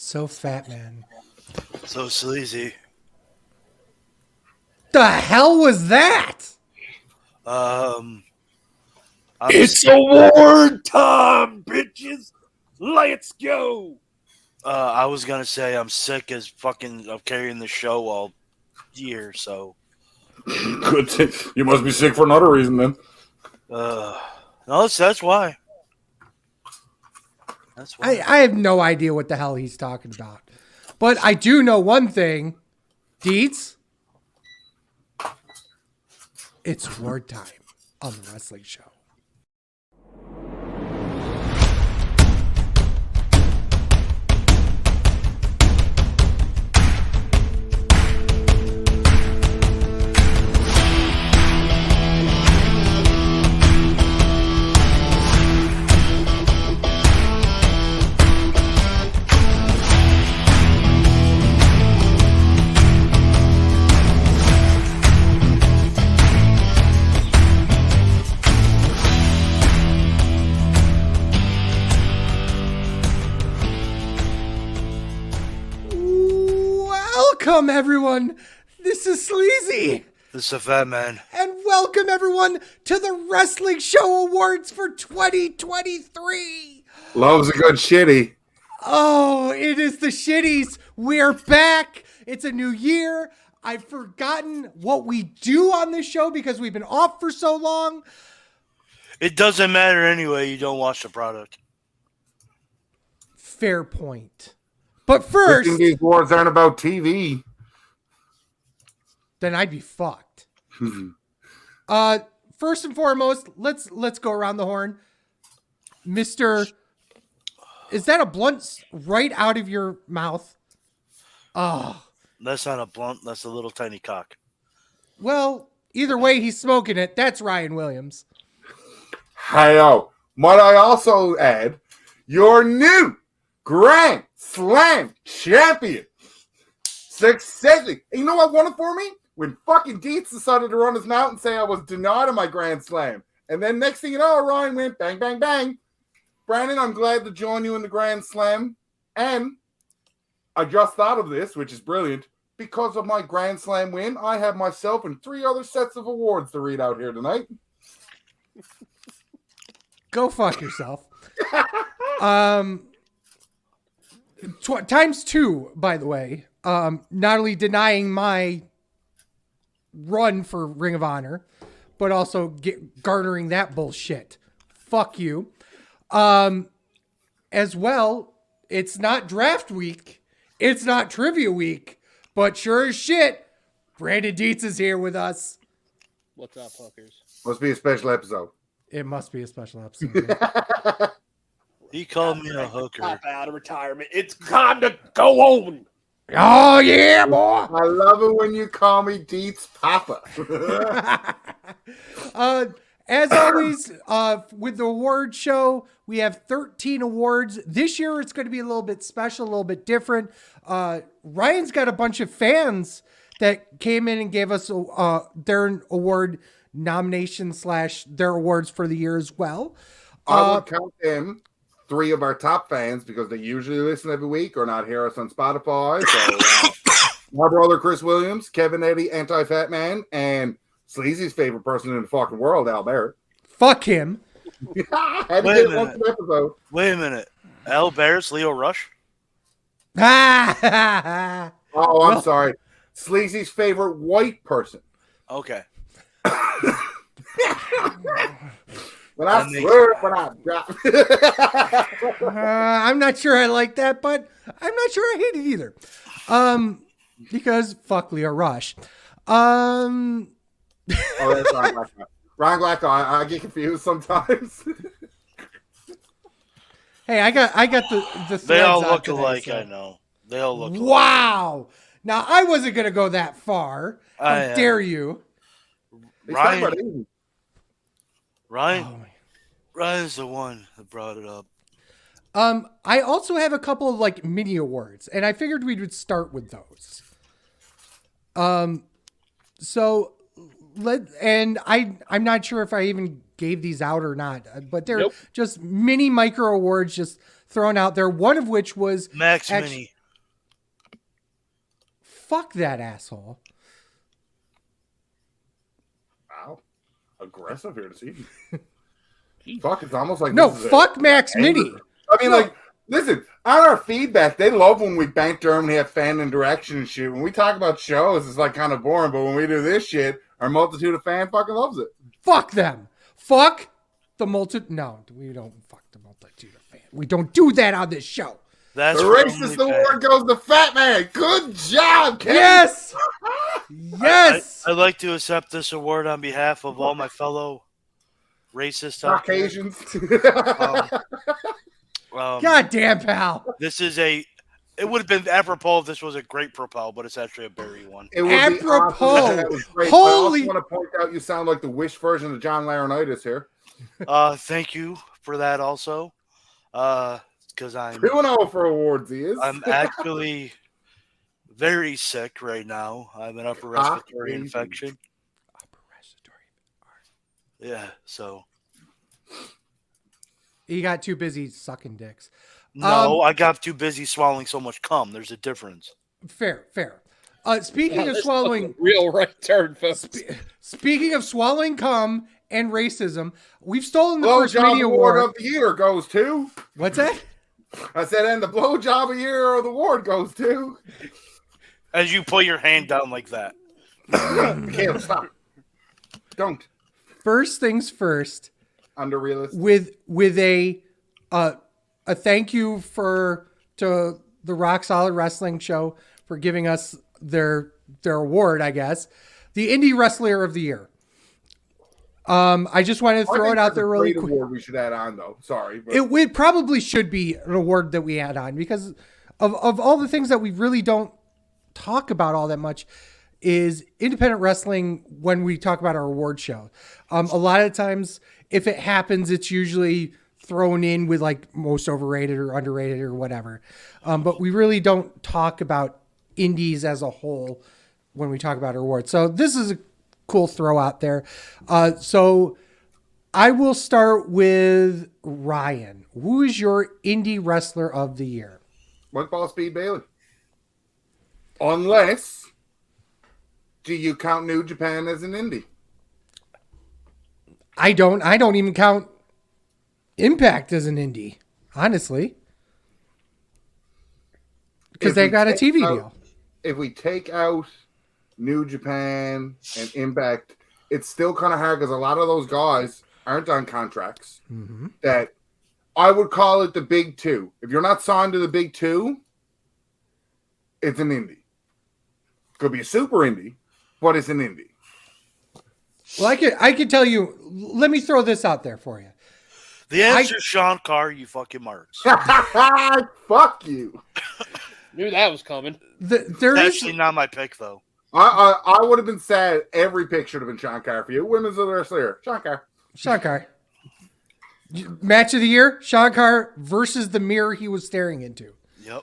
So fat, man. So sleazy. The hell was that? It's award time, bitches. Let's go. I was gonna say I'm sick as fucking of carrying the show all year, so. Good. You must be sick for another reason, then. No, that's why. That's why. I have no idea what the hell he's talking about. But I do know one thing. Deets, it's word time on the wrestling show. Welcome, everyone. This is Sleazy. This is Fatman. And welcome, everyone, to the Wrestling Show Awards for 2023. Love's a good shitty. Oh, it is the shitties. We're back. It's a new year. I've forgotten what we do on this show because we've been off for so long. It doesn't matter anyway. You don't watch the product. Fair point. But first, these awards aren't about TV. Then I'd be fucked. First and foremost, let's go around the horn. Mr. Is that a blunt right out of your mouth? Oh. That's not a blunt. That's a little tiny cock. Well, either way, he's smoking it. That's Ryan Williams. Hello. Might I also add, your new Grand Slam champion. Successfully. You know what won it for me? When fucking Dietz decided to run his mouth and say I was denied of my Grand Slam. And then next thing you know, Ryan went bang, bang, bang. Brandon, I'm glad to join you in the Grand Slam. And I just thought of this, which is brilliant. Because of my Grand Slam win, I have myself and 3 other sets of awards to read out here tonight. Go fuck yourself. Times 2, by the way. Not only denying my run for Ring of Honor, but also garnering that bullshit. Fuck you. As well, it's not draft week. It's not trivia week. But sure as shit, Brandon Dietz is here with us. What's up, fuckers? Must be a special episode. It must be a special episode. He called me a hooker. Pop out of retirement. It's time to go on. Oh, yeah, boy. I love it when you call me Dietz Papa. As always, with the award show, we have 13 awards. This year, it's going to be a little bit special, a little bit different. Ryan's got a bunch of fans that came in and gave us their award nomination / their awards for the year as well. I would count them 3 of our top fans because they usually listen every week or not hear us on Spotify. So, my brother Chris Williams, Kevin Eddie, Anti-Fatman, and Sleazy's favorite person in the fucking world, Al Barrett. Fuck him. Wait a minute. Al Barrett's Leo Rush? Oh, I'm sorry. Sleazy's favorite white person. Okay. When I swear, when I drop. I'm not sure I like that, but I'm not sure I hate it either. Because fuck Leo Rush. Oh, that's Ryan Blackout. Ryan Blackout, I get confused sometimes. Hey, I got the They all threads look today, alike, so. I know. They all look alike. Wow. Now, I wasn't going to go that far. How dare you? Ryan's the one that brought it up. I also have a couple of like mini awards, and I figured we would start with those. So I'm not sure if I even gave these out or not, but they're Nope. just mini micro awards just thrown out there. One of which was Max actu- Mini. Fuck that asshole. Wow. Aggressive here to see. Fuck, it's almost like No, this is fuck Max anger. Mini. I mean, like, listen, on our feedback, they love when we bank Germany have fan interaction and shit. When we talk about shows, it's like kind of boring, but when we do this shit, our multitude of fans fucking loves it. Fuck them. Fuck the multitude. No, we don't fuck the multitude of fans. We don't do that on this show. That's The for racist only award fans. goes to Fat Man. Good job, Ken. Yes. Yes. I'd like to accept this award on behalf of all my fellow racist out there. Caucasians. God damn, pal. This is it would have been apropos if this was a grape propel, but it's actually a berry one. It would be Apropos. awesome. That was great. Holy- I also want to point out you sound like the Wish version of John Laurinaitis here. Thank you for that also. Because I'm 2-0 for awards, he is. I'm actually very sick right now. I have an upper respiratory infection. Yeah, so He got too busy sucking dicks. no, I got too busy swallowing so much cum. There's a difference. Fair. Speaking of This swallowing, fucking real right turn, folks. speaking of swallowing cum and racism, we've stolen the Blowjob first mini award award. of the year goes to. What's that? I said, and the blowjob of the year of the award goes to. As you put your hand down like that. Caleb, stop. Don't. First things first. Under realist. With a thank you to the Rock Solid Wrestling Show for giving us their award, I guess. The Indie Wrestler of the Year. I just wanted to throw it out there really quick. Award we should add on though. Sorry. But It probably should be an award that we add on because of all the things that we really don't talk about all that much is independent wrestling when we talk about our award show. A lot of times if it happens, it's usually thrown in with like most overrated or underrated or whatever. But we really don't talk about indies as a whole when we talk about our awards. So this is a cool throw out there. So I will start with Ryan. Who is your indie wrestler of the year? Mike Ball Speed Bailey. Unless, do you count New Japan as an indie? I don't even count Impact as an indie, honestly. Because they got a TV deal. If we take out New Japan and Impact, it's still kind of hard because a lot of those guys aren't on contracts. Mm-hmm. That I would call it the big two. If you're not signed to the big two, it's an indie. Could be a super indie, but it's an indie. Well, I could tell you. Let me throw this out there for you. The answer is Sean Carr, you fucking marks. Fuck you. Knew that was coming. There is Actually not my pick though. I would have been sad. Every pick should have been Sean Carr for you. Women's of the wrestler, Sean Carr. Sean Carr. Match of the year: Sean Carr versus the mirror he was staring into. Yep.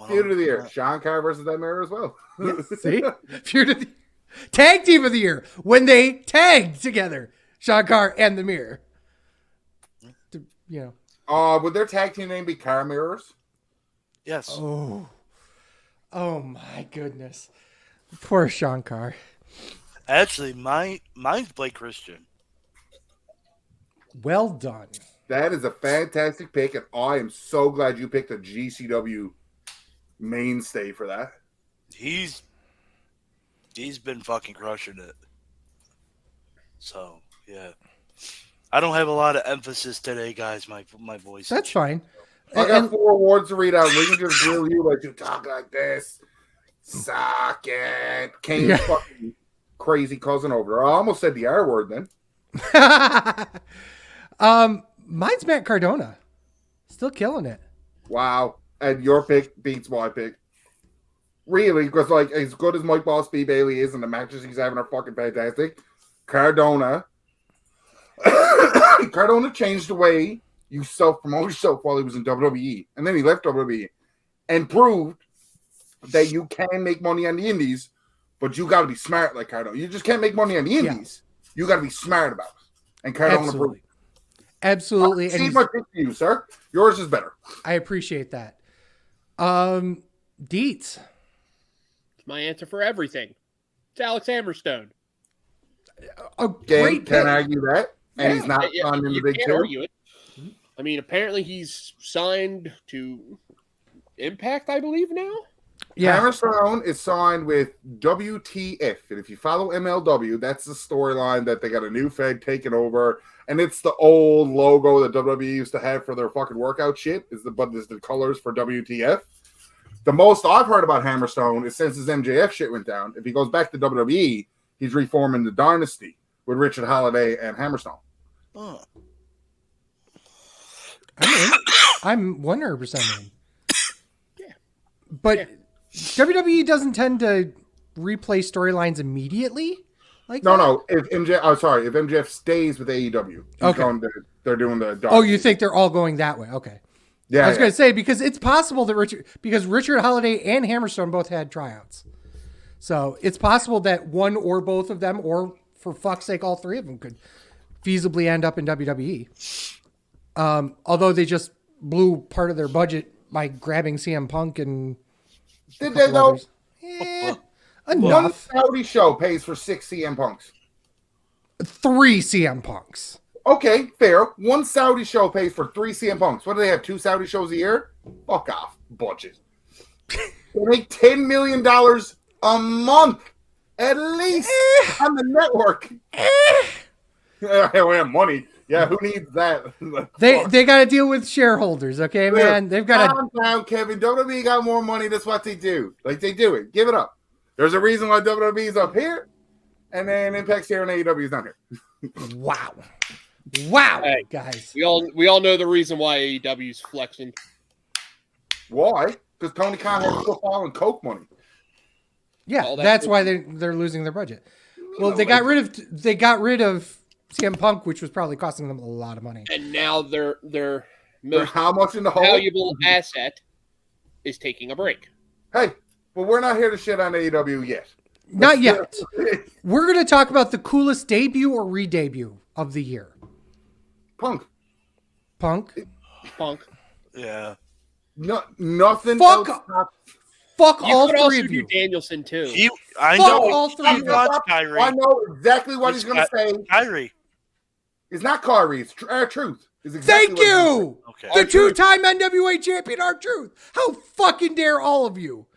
Feud of the year: Sean Carr versus that mirror as well. See, feud of the tag team of the year when they tagged together, Sean Carr and the mirror. You know. Would their tag team name be Car Mirrors? Yes. Oh my goodness. Poor Sean Carr. Actually, mine's Blake Christian. Well done. That is a fantastic pick, and I am so glad you picked a GCW mainstay for that. He's been fucking crushing it. So, yeah. I don't have a lot of emphasis today, guys. My voice. That's fine. I got 4 awards to read out. We can just grill you like you talk like this. Suck it. Kane's fucking crazy cousin over there. I almost said the R word then. Mine's Matt Cardona. Still killing it. Wow. And your pick beats my pick. Really, because like as good as Mike Boss B. Bailey is and the matches he's having are fucking fantastic. Cardona changed the way you self-promote yourself while he was in WWE. And then he left WWE and proved that you can make money on the indies but you got to be smart like Cardone. You just can't make money on the indies. You got to be smart about it. And Cardone approved. Absolutely. See my pick to you, sir. Yours is better. I appreciate that. Deets. It's my answer for everything. It's Alex Hammerstone. A great Can't pick. argue that. And he's not signed in the Big can't Two. argue it. I mean, apparently he's signed to Impact, I believe, now. Yeah. Hammerstone is signed with WTF. And if you follow MLW, that's the storyline that they got a new Fed taking over. And it's the old logo that WWE used to have for their fucking workout shit. Is the colors for WTF. The most I've heard about Hammerstone is since his MJF shit went down. If he goes back to WWE, he's reforming the Dynasty with Richard Holiday and Hammerstone. Oh. I'm 100% in. Yeah. But WWE doesn't tend to replay storylines immediately. Like No. If MJF stays with AEW, they're doing the Dynasty. Oh, you think they're all going that way? Okay. Yeah, I was going to say, because it's possible that Richard Holiday and Hammerstone both had tryouts. So it's possible that one or both of them, or for fuck's sake, all three of them could feasibly end up in WWE. Although they just blew part of their budget by grabbing CM Punk and Did they though? Enough. One Saudi show pays for 6 CM Punks. 3 CM Punks. Okay, fair. One Saudi show pays for 3 CM Punks. What do they have? 2 Saudi shows a year? Fuck off, bunches. They make $10 million a month, at least, on the network. Money. Yeah, who needs that? They got to deal with shareholders, okay, man? They've got to. Calm down, Kevin. WWE got more money. That's what they do. Like, they do it. Give it up. There's a reason why WWE is up here, and then Impact's here and AEW is down here. Wow, Hey, guys. We all know the reason why AEW's flexing. Why? Because Tony Khan has football and Coke money. Yeah, that's why they're losing their budget. Well, they got rid of CM Punk, which was probably costing them a lot of money. And now their most How much in the hole? valuable asset is taking a break. Hey, well, we're not here to shit on AEW yet. Not yet. We're going to talk about the coolest debut or re-debut of the year. Punk. Punk. Yeah. No, nothing Fuck. else. Fuck You all could three also of do you. Danielson too. I Fuck know. all three of He you. wants Kyrie. I know exactly what he's going to say. Kyrie. It's not Kyrie. It's Truth. It's exactly Thank what he's gonna you. Okay. The two-time NWA champion, R-Truth. How fucking dare all of you?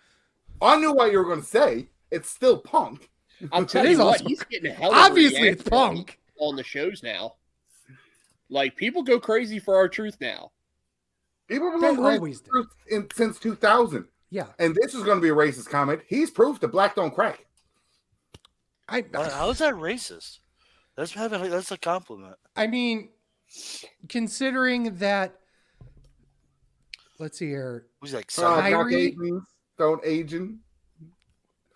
say. I knew what you were going to say. It's still Punk. I'll tell It you is what, awesome. he's getting a hell of a Obviously, it's reaction Punk. on the shows now. Like, people go crazy for R-Truth now. People have They been crazy always do. for Truth since 2000. Yeah. And this is going to be a racist comment. He's proof that black don't crack. How is that racist? That's a compliment. I mean, considering that, let's see here. Who's like Kyrie? Black Asians don't Asian.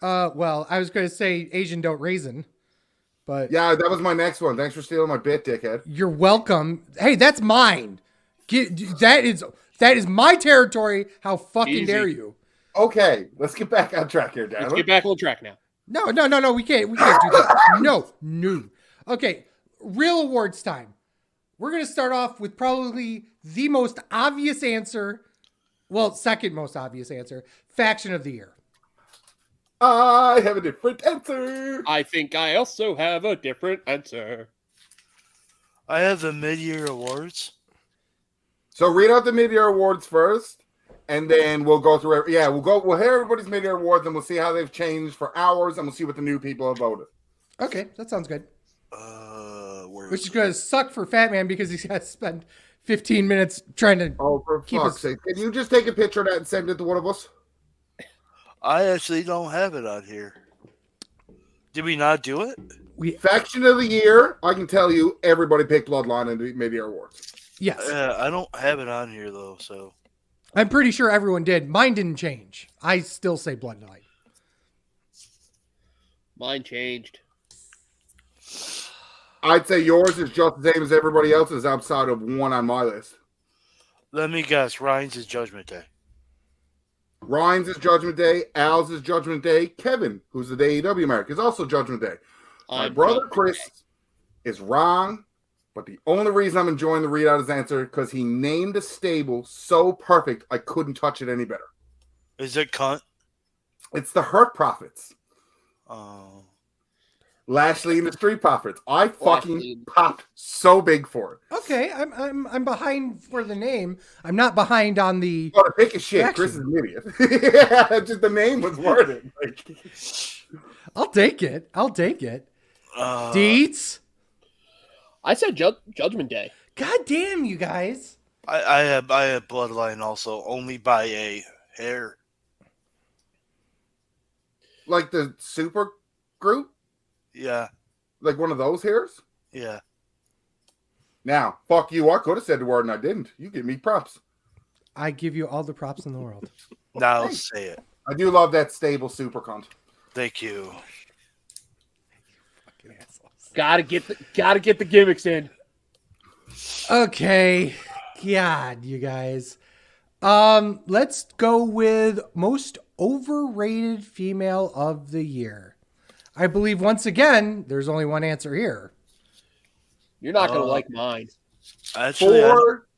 Well, I was going to say Asian don't raisin, but Yeah, that was my next one. Thanks for stealing my bit, dickhead. you're welcome. Hey, that's mine. That is my territory. How fucking Easy. dare you? Okay, let's get back on track here, Let's Darren. get back on track now. No, we can't do that. No. Okay, real awards time. We're going to start off with probably the most obvious answer. Well, second most obvious answer. Faction of the year. I have a different answer. I think I also have a different answer. I have the mid-year awards. So read out the mid-year awards first, and then we'll go through. We'll hear everybody's mid-year awards, and we'll see how they've changed for hours, and we'll see what the new people have voted. Okay, that sounds good. Where Which is going to suck for Fat Man because he's got to spend 15 minutes trying to. Oh, for Keep fuck's us- sake! Can you just take a picture of that and send it to one of us? I actually don't have it on here. Did we not do it? Faction of the year. I can tell you, everybody picked Bloodline in the mid-year awards. Yes, I don't have it on here though. So I'm pretty sure everyone did. Mine didn't change. I still say Bloodline. Mine changed. I'd say yours is just the same as everybody else's outside of one on my list. let me guess. Ryan's is Judgment Day. Ryan's is Judgment Day. Al's is Judgment Day. Kevin, who's the AEW mark, is also Judgment Day. My brother Chris is wrong, but the only reason I'm enjoying the readout of his answer because he named a stable so perfect I couldn't touch it any better. Is it cunt? It's the Hurt Profits. Oh. Lashley and the Street Profits. I fucking popped so big for it. Okay, I'm behind for the name. I'm not behind on the. Oh, the pick of shit. Action. Chris is an idiot. Yeah, just the name was worded. Like, I'll take it. Deets. I said Judgment Day. God damn, you guys. I have Bloodline also, only by a hair. like the super group? Yeah. Like one of those hairs? Yeah. Now, fuck you. I could have said the word and I didn't. You give me props. I give you all the props in the world. Now Hey. say it. I do love that stable super cunt. Thank you. Fucking assholes. Gotta get the gimmicks in. Okay. God, you guys. Let's go with most overrated female of the year. I believe once again, there's only one answer here. You're not gonna like mine. Actually, Four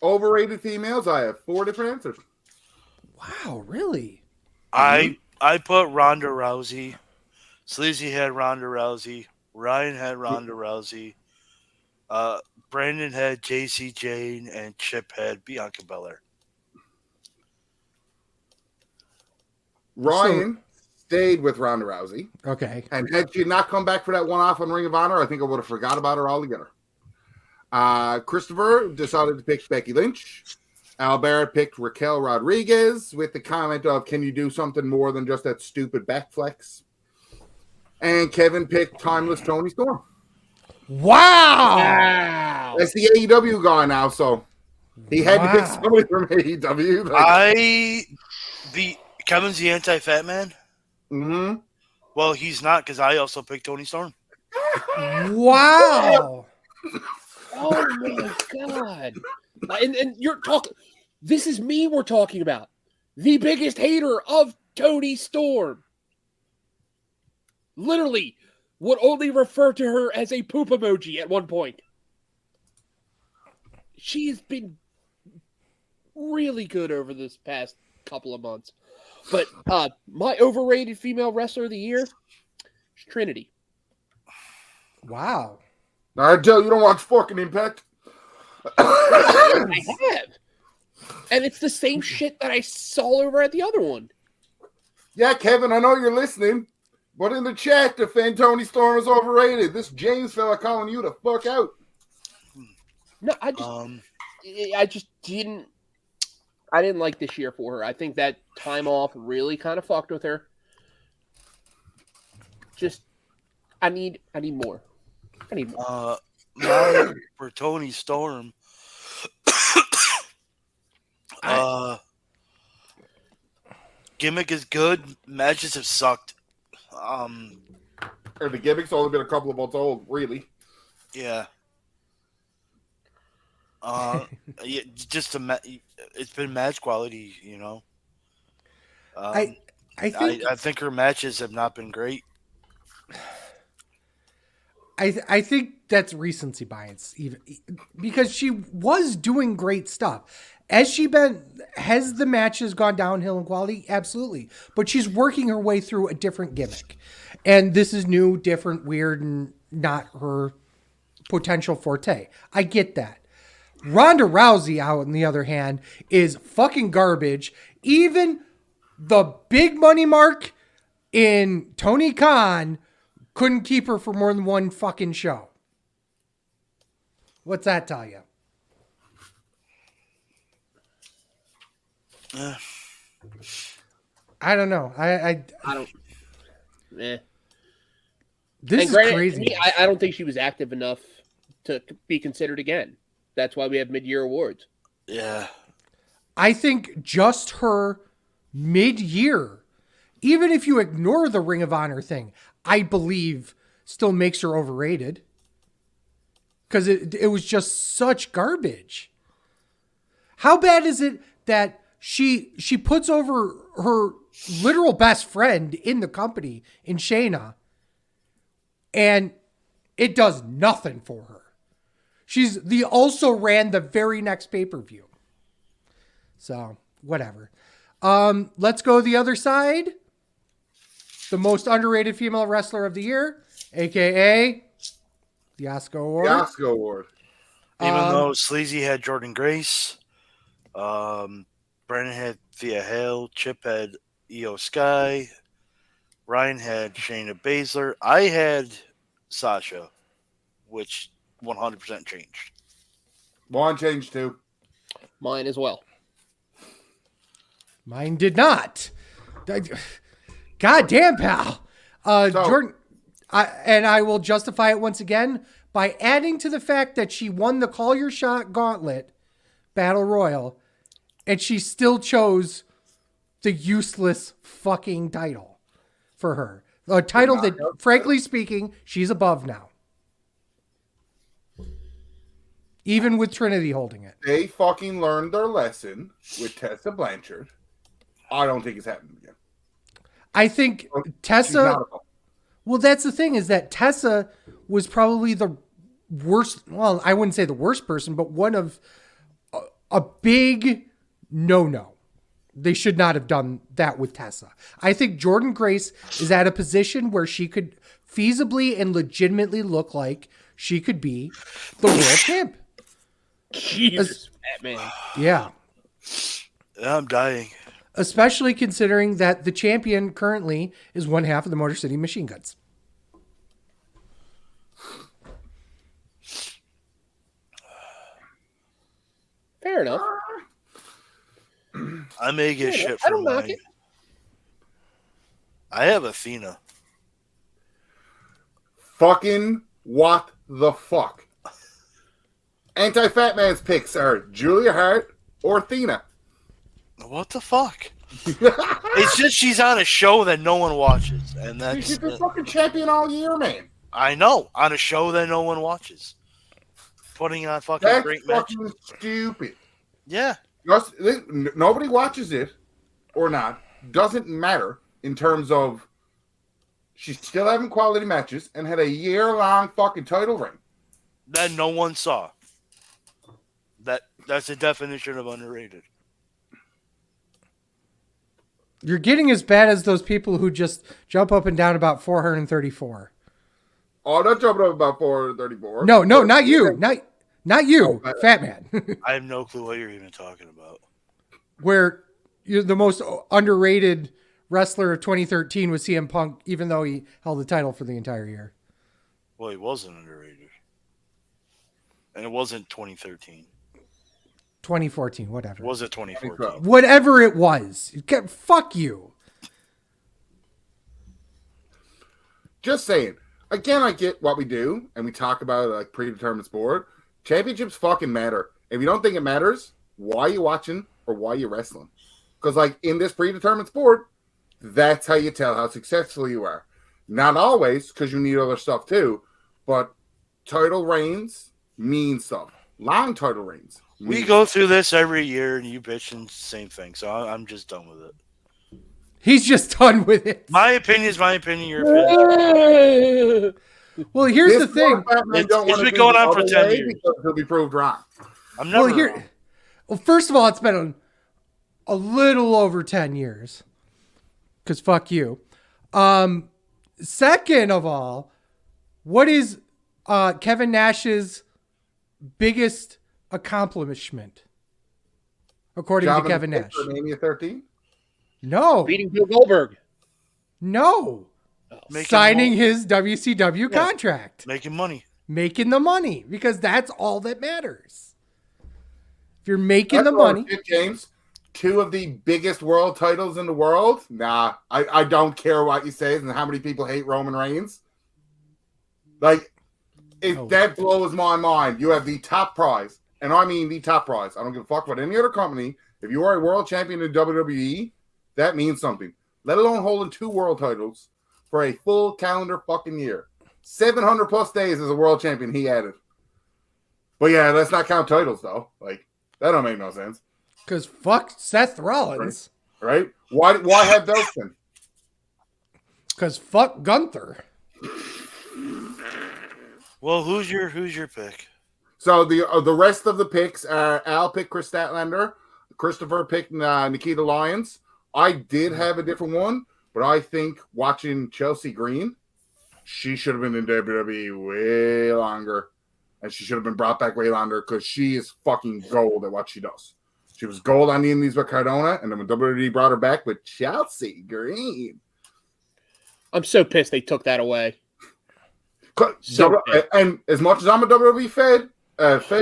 overrated females. I have 4 different answers. Wow, really? I put Ronda Rousey. Sleazy had Ronda Rousey. Ryan had Ronda Rousey. Brandon had JC Jane, and Chip had Bianca Belair. Ryan stayed with Ronda Rousey. Okay. And had she not come back for that one-off on Ring of Honor, I think I would have forgot about her altogether. Christopher decided to pick Becky Lynch. Al Barrett picked Raquel Rodriguez with the comment of, can you do something more than just that stupid back flex? And Kevin picked Timeless Tony Storm. Wow. Wow. That's the AEW guy now, so he had to pick somebody from AEW. Kevin's the anti-fat man? Mm-hmm. Well, he's not, because I also picked Tony Storm. Wow. Oh my god. And you're talking. This is me we're talking about. The biggest hater of Tony Storm. Literally would only refer to her as a poop emoji at one point. She has been really good over this past couple of months. But my overrated female wrestler of the year is Trinity. Wow. I tell you, don't watch fucking Impact. I have. And it's the same shit that I saw over at the other one. Yeah, Kevin, I know you're listening, but in the chat, defend Tony Storm is overrated. This James fella calling you the fuck out. No, I just didn't. I didn't like this year for her. I think that time off really kind of fucked with her. Just, I need more. I need more. Now for Tony Storm, gimmick is good. Matches have sucked. Or the gimmick's only been a couple of months old, really. Yeah. Yeah, just it's been match quality, you know. I think her matches have not been great. I think that's recency bias, even because she was doing great stuff. Has the matches gone downhill in quality? Absolutely. But she's working her way through a different gimmick. And this is new, different, weird, and not her potential forte. I get that. Ronda Rousey, out on the other hand, is fucking garbage. Even the big money mark in Tony Khan couldn't keep her for more than one fucking show. What's that tell you? I don't know. I don't. Eh. This is granted, crazy. to me, I don't think she was active enough to be considered again. That's why we have mid-year awards. Yeah. I think just her mid-year, even if you ignore the Ring of Honor thing, I believe still makes her overrated. Because it was just such garbage. How bad is it that she puts over her literal best friend in the company in Shayna, and it does nothing for her. She's also ran the very next pay-per-view. So, whatever. Let's go the other side. The most underrated female wrestler of the year, aka the Oscar Award. The Oscar Award. Even though Sleazy had Jordan Grace, Brandon had Thea Hale, Chip had Io Sky, Ryan had Shayna Baszler. I had Sasha, which 100% changed. One changed too. Mine as well. Mine did not. God damn, pal. Jordan, I will justify it once again by adding to the fact that she won the Call Your Shot Gauntlet Battle Royal, and she still chose the useless fucking title for her. A title that, frankly speaking, she's above now. Even with Trinity holding it. They fucking learned their lesson with Tessa Blanchard. I don't think it's happening again. I think Tessa... Well, that's the thing, is that Tessa was probably the worst, well, I wouldn't say the worst person, but one of a big no-no. They should not have done that with Tessa. I think Jordan Grace is at a position where she could feasibly and legitimately look like she could be the world champ. Jesus, Batman. Yeah. I'm dying. Especially considering that the champion currently is one half of the Motor City Machine Guns. Fair enough. I may get shit I for don't knock mine. it. I have Athena. Fucking what the fuck? Anti-Fatman's picks are Julia Hart or Athena. What the fuck? It's just she's on a show that no one watches, and that's She's the fucking champion all year, man. I know, on a show that no one watches, putting on fucking That's great matches. fucking stupid. Yeah, Nobody watches it or not. Doesn't matter in terms of she's still having quality matches and had a year-long fucking title reign. that no one saw. That's the definition of underrated. You're getting as bad as those people who just jump up and down about 434. Oh, not jumping up about 434. No, not you. Not you, Fat Man. I have no clue what you're even talking about. Where you're the most underrated wrestler of 2013 was CM Punk, even though he held the title for the entire year. Well, he wasn't underrated, and it wasn't 2013. 2014, whatever. Was it 2014? Whatever it was. Fuck you. Just saying. Again, I get what we do, and we talk about it like predetermined sport. Championships fucking matter. If you don't think it matters, why are you watching or why are you wrestling? Because, like, in this predetermined sport, that's how you tell how successful you are. Not always, because you need other stuff too, but title reigns mean stuff. Long title reigns. We go through this every year, and you bitch and same thing. So I'm just done with it. He's just done with it. My opinion is my opinion. Your opinion. Well, here's the thing. It's been going on for 10 years. He'll be proved wrong. I'm never wrong. Well, first of all, it's been a little over 10 years. Because fuck you. Second of all, what is Kevin Nash's biggest accomplishment, according to Kevin Nash? Mania 13? No. Beating Bill Goldberg. No. Signing his WCW contract. Making money. Making the money. Because that's all that matters. If you're making the money. James, two of the biggest world titles in the world? Nah, I don't care what you say and how many people hate Roman Reigns. Like, if that blows my mind, you have the top prize. And I mean the top prize. I don't give a fuck about any other company. If you are a world champion in WWE, that means something. Let alone holding two world titles for a full calendar fucking year. 700 plus days as a world champion he added. But yeah, let's not count titles though. Like, that don't make no sense. Because fuck Seth Rollins. right? Why have Belton? Because fuck Gunther. Well, who's your pick? So the rest of the picks are Al picked Chris Statlander, Christopher picked Nikita Lyons. I did have a different one, but I think watching Chelsea Green, she should have been in WWE way longer, and she should have been brought back way longer because she is fucking gold at what she does. She was gold on the Indies with Cardona, and then when WWE brought her back with Chelsea Green. I'm so pissed they took that away. And as much as I'm a WWE Fed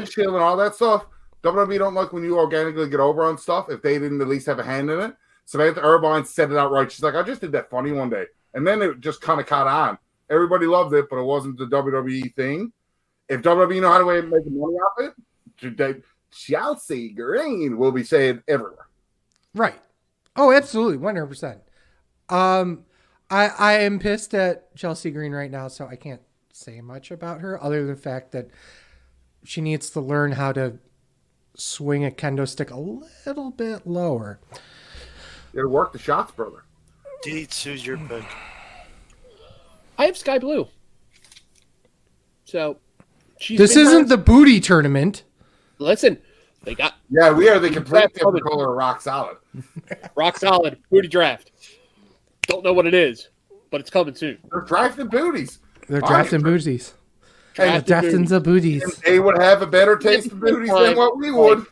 shield and all that stuff, WWE don't like when you organically get over on stuff if they didn't at least have a hand in it. Samantha Irvine said it outright. She's like, I just did that funny one day. And then it just kind of caught on. Everybody loved it, but it wasn't the WWE thing. If WWE know how to make money off it, Chelsea Green will be said everywhere. Right. Oh, absolutely. 100%. I am pissed at Chelsea Green right now, so I can't say much about her other than the fact that she needs to learn how to swing a kendo stick a little bit lower. It'll work the shots, brother. Deets, who's your pick? I have Sky Blue. So this isn't the booty tournament. Listen, they got we are the complete different color of Rock Solid. Rock Solid booty draft. Don't know what it is, but it's coming soon. They're drafting booties. They're drafting booties. Drafting the booties. And they would have a better taste of booties than what we would.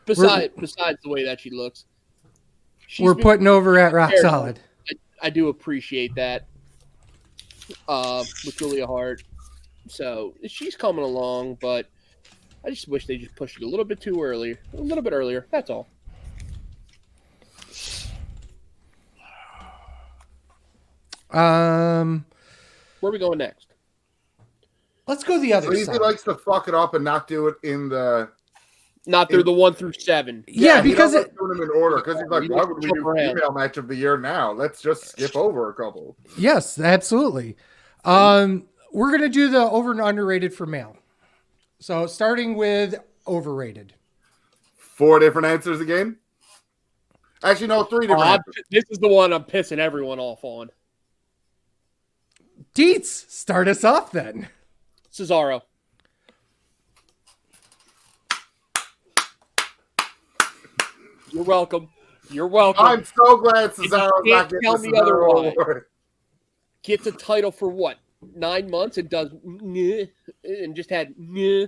Besides the way that she looks. We're putting over at Rock Solid. I do appreciate that. With Julia Hart. So she's coming along, but I just wish they just pushed it a little bit earlier. That's all. Where are we going next? Let's go the other side. He likes to fuck it up and not do it in the... Not through the 1 through 7. Yeah, because doing them in order. Because he's like, why would we do female match of the year now? Let's just skip over a couple. Yes, absolutely. We're gonna do the over and underrated for male. So starting with overrated. 4 different answers again. Actually, no, 3 different answers. This is the one I'm pissing everyone off on. Deets, start us off then. Cesaro. You're welcome. I'm so glad Cesaro's not getting the Cesaro award. Gets a title for what? 9 months and does and just had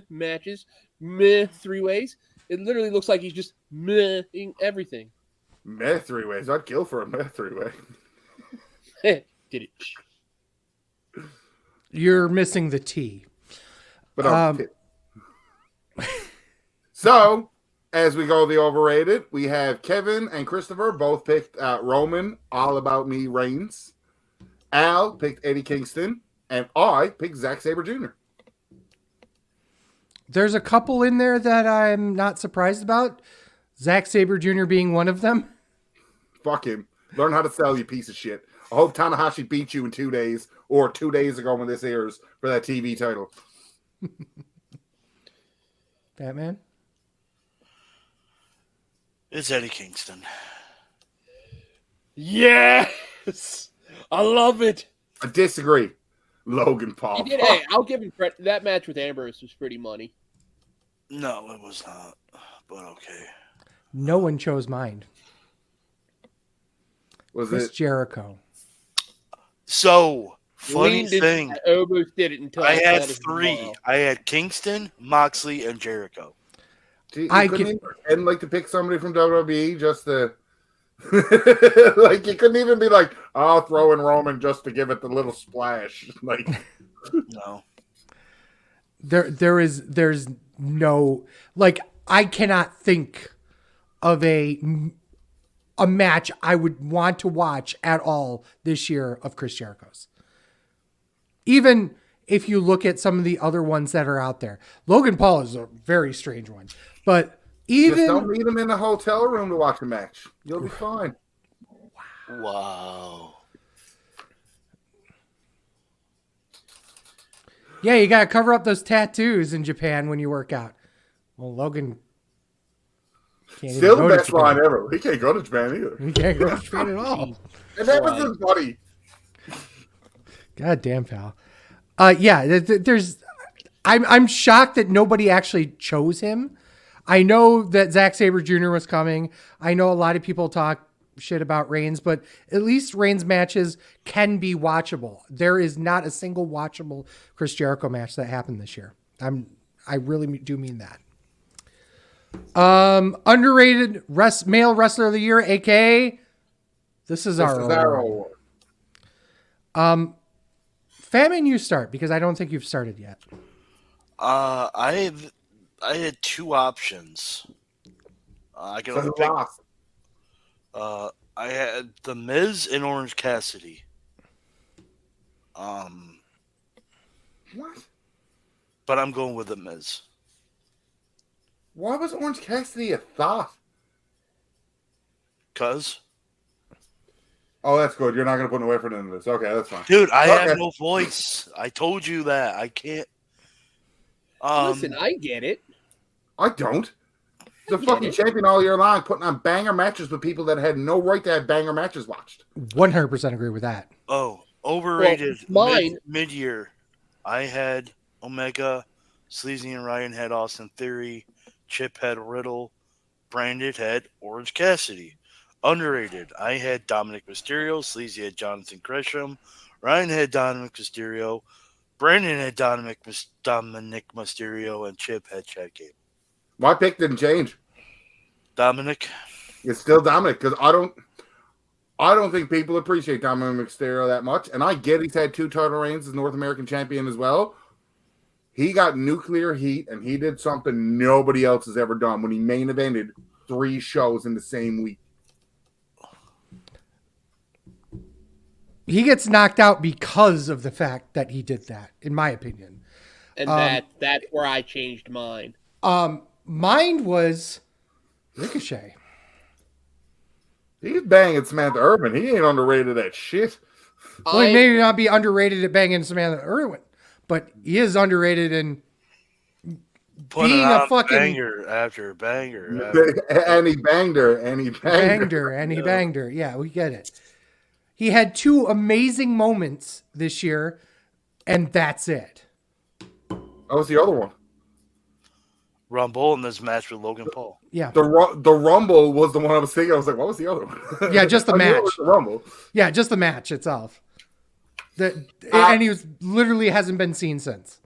matches, 3 ways. It literally looks like he's just mehing everything. Meh 3 ways. I'd kill for a meh 3-way. Did it? You're missing the T. But so, as we go the overrated, we have Kevin and Christopher both picked Roman, All About Me Reigns. Al picked Eddie Kingston, and I picked Zack Sabre Jr. There's a couple in there that I'm not surprised about. Zack Sabre Jr. being one of them. Fuck him. Learn how to sell, you piece of shit. I hope Tanahashi beats you in 2 days, or 2 days ago when this airs, for that TV title. Batman? It's Eddie Kingston. Yes! I love it. I disagree. Logan Paul. Hey, I'll give him credit. That match with Ambrose was pretty money. No, it was not. But okay. No one chose mine. Was Chris it Jericho? So, funny thing. I almost did it until I had 3. I had Kingston, Moxley, and Jericho. You couldn't even pretend like to pick somebody from WWE just to... like, you couldn't even be like, I'll throw in Roman just to give it the little splash. Like, no. There's no, like, I cannot think of a match I would want to watch at all this year of Chris Jericho's. Even if you look at some of the other ones that are out there. Logan Paul is a very strange one. But even... Just don't meet him in a hotel room to watch a match. You'll be fine. Wow. Yeah, you got to cover up those tattoos in Japan when you work out. Well, Logan Can't Still even the go best to Japan. line ever. He can't go to Japan either. We can't go to Japan at all. And that was his buddy. God damn, pal. Yeah, there's. I'm shocked that nobody actually chose him. I know that Zack Sabre Jr. was coming. I know a lot of people talk shit about Reigns, but at least Reigns matches can be watchable. There is not a single watchable Chris Jericho match that happened this year. I really do mean that. Underrated male wrestler of the year, aka this is our award. Fatman, you start because I don't think you've started yet. I had two options. I can only pick. I had The Miz and Orange Cassidy. What? But I'm going with The Miz. Why was Orange Cassidy a thought? Cause, Oh, that's good. You're not going to put an effort into this. Okay, that's fine. dude, I Okay. have no voice. I told you that. I can't. Listen, I get it. I don't. The get fucking it. champion all year long, putting on banger matches with people that had no right to have banger matches watched. 100% agree with that. Overrated. Well, mine- Mid-year. I had Omega. Sleazy and Ryan had Austin Theory. Chip had Riddle. Brandon had Orange Cassidy. Underrated. I had Dominic Mysterio. Sleazy had Jonathan Gresham. Ryan had Dominic Mysterio. Brandon had Dominic Mysterio, and Chip had Chad Gable. My pick didn't change. Dominic. It's still Dominic because I don't think people appreciate Dominic Mysterio that much. And I get he's had 2 title reigns as North American champion as well. He got nuclear heat and he did something nobody else has ever done when he main evented 3 shows in the same week. He gets knocked out because of the fact that he did that, in my opinion. And that's where I changed mine. Mine was Ricochet. He's banging Samantha Urban. He ain't underrated at shit. Well, he may not be underrated at banging Samantha Irwin, but he is underrated in Putting being on a fucking banger after banger. And he banged her. And he banged her. and he banged her. Yeah, we get it. He had 2 amazing moments this year, and that's it. That was the other one. Rumble in this match with Logan Paul. Yeah. The Rumble was the one I was thinking. I was like, what was the other one? Yeah, just the I knew it match. was the Rumble. Yeah, just the match itself. And he literally hasn't been seen since.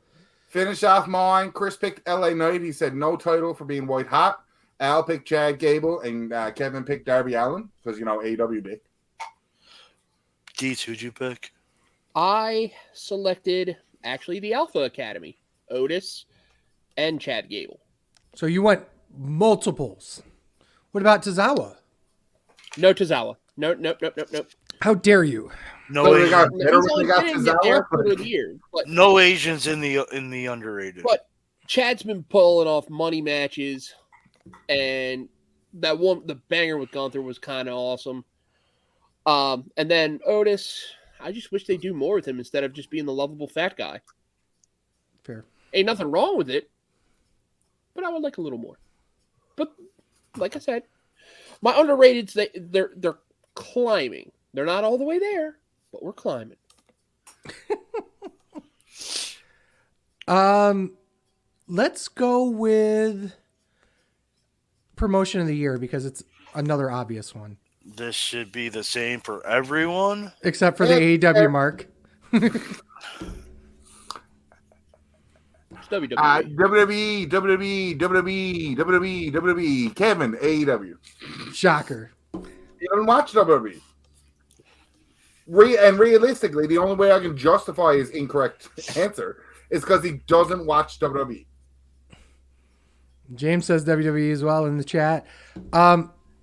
Finish off mine. Chris picked LA Knight. He said no title for being white hot. Al picked Chad Gable, and Kevin picked Darby Allin because, AEW did. Deets, who'd you pick? I selected actually the Alpha Academy, Otis and Chad Gable. So you went multiples. What about Tozawa? No Tozawa. Nope. How dare you? No So they Asians. got better when they got He's only been in there Tozawa, for but- a year, but No Asians in the underrated. But Chad's been pulling off money matches, and the banger with Gunther was kind of awesome. And then Otis, I just wish they do more with him instead of just being the lovable fat guy. Fair. Ain't nothing wrong with it, but I would like a little more. But like I said, my underrateds they're climbing. They're not all the way there, but we're climbing. Let's go with promotion of the year because it's another obvious one. This should be the same for everyone. Except for the AEW mark. It's WWE. WWE. Kevin, AEW. Shocker. You don't watch WWE. And realistically, the only way I can justify his incorrect answer is because he doesn't watch WWE. James says WWE as well in the chat.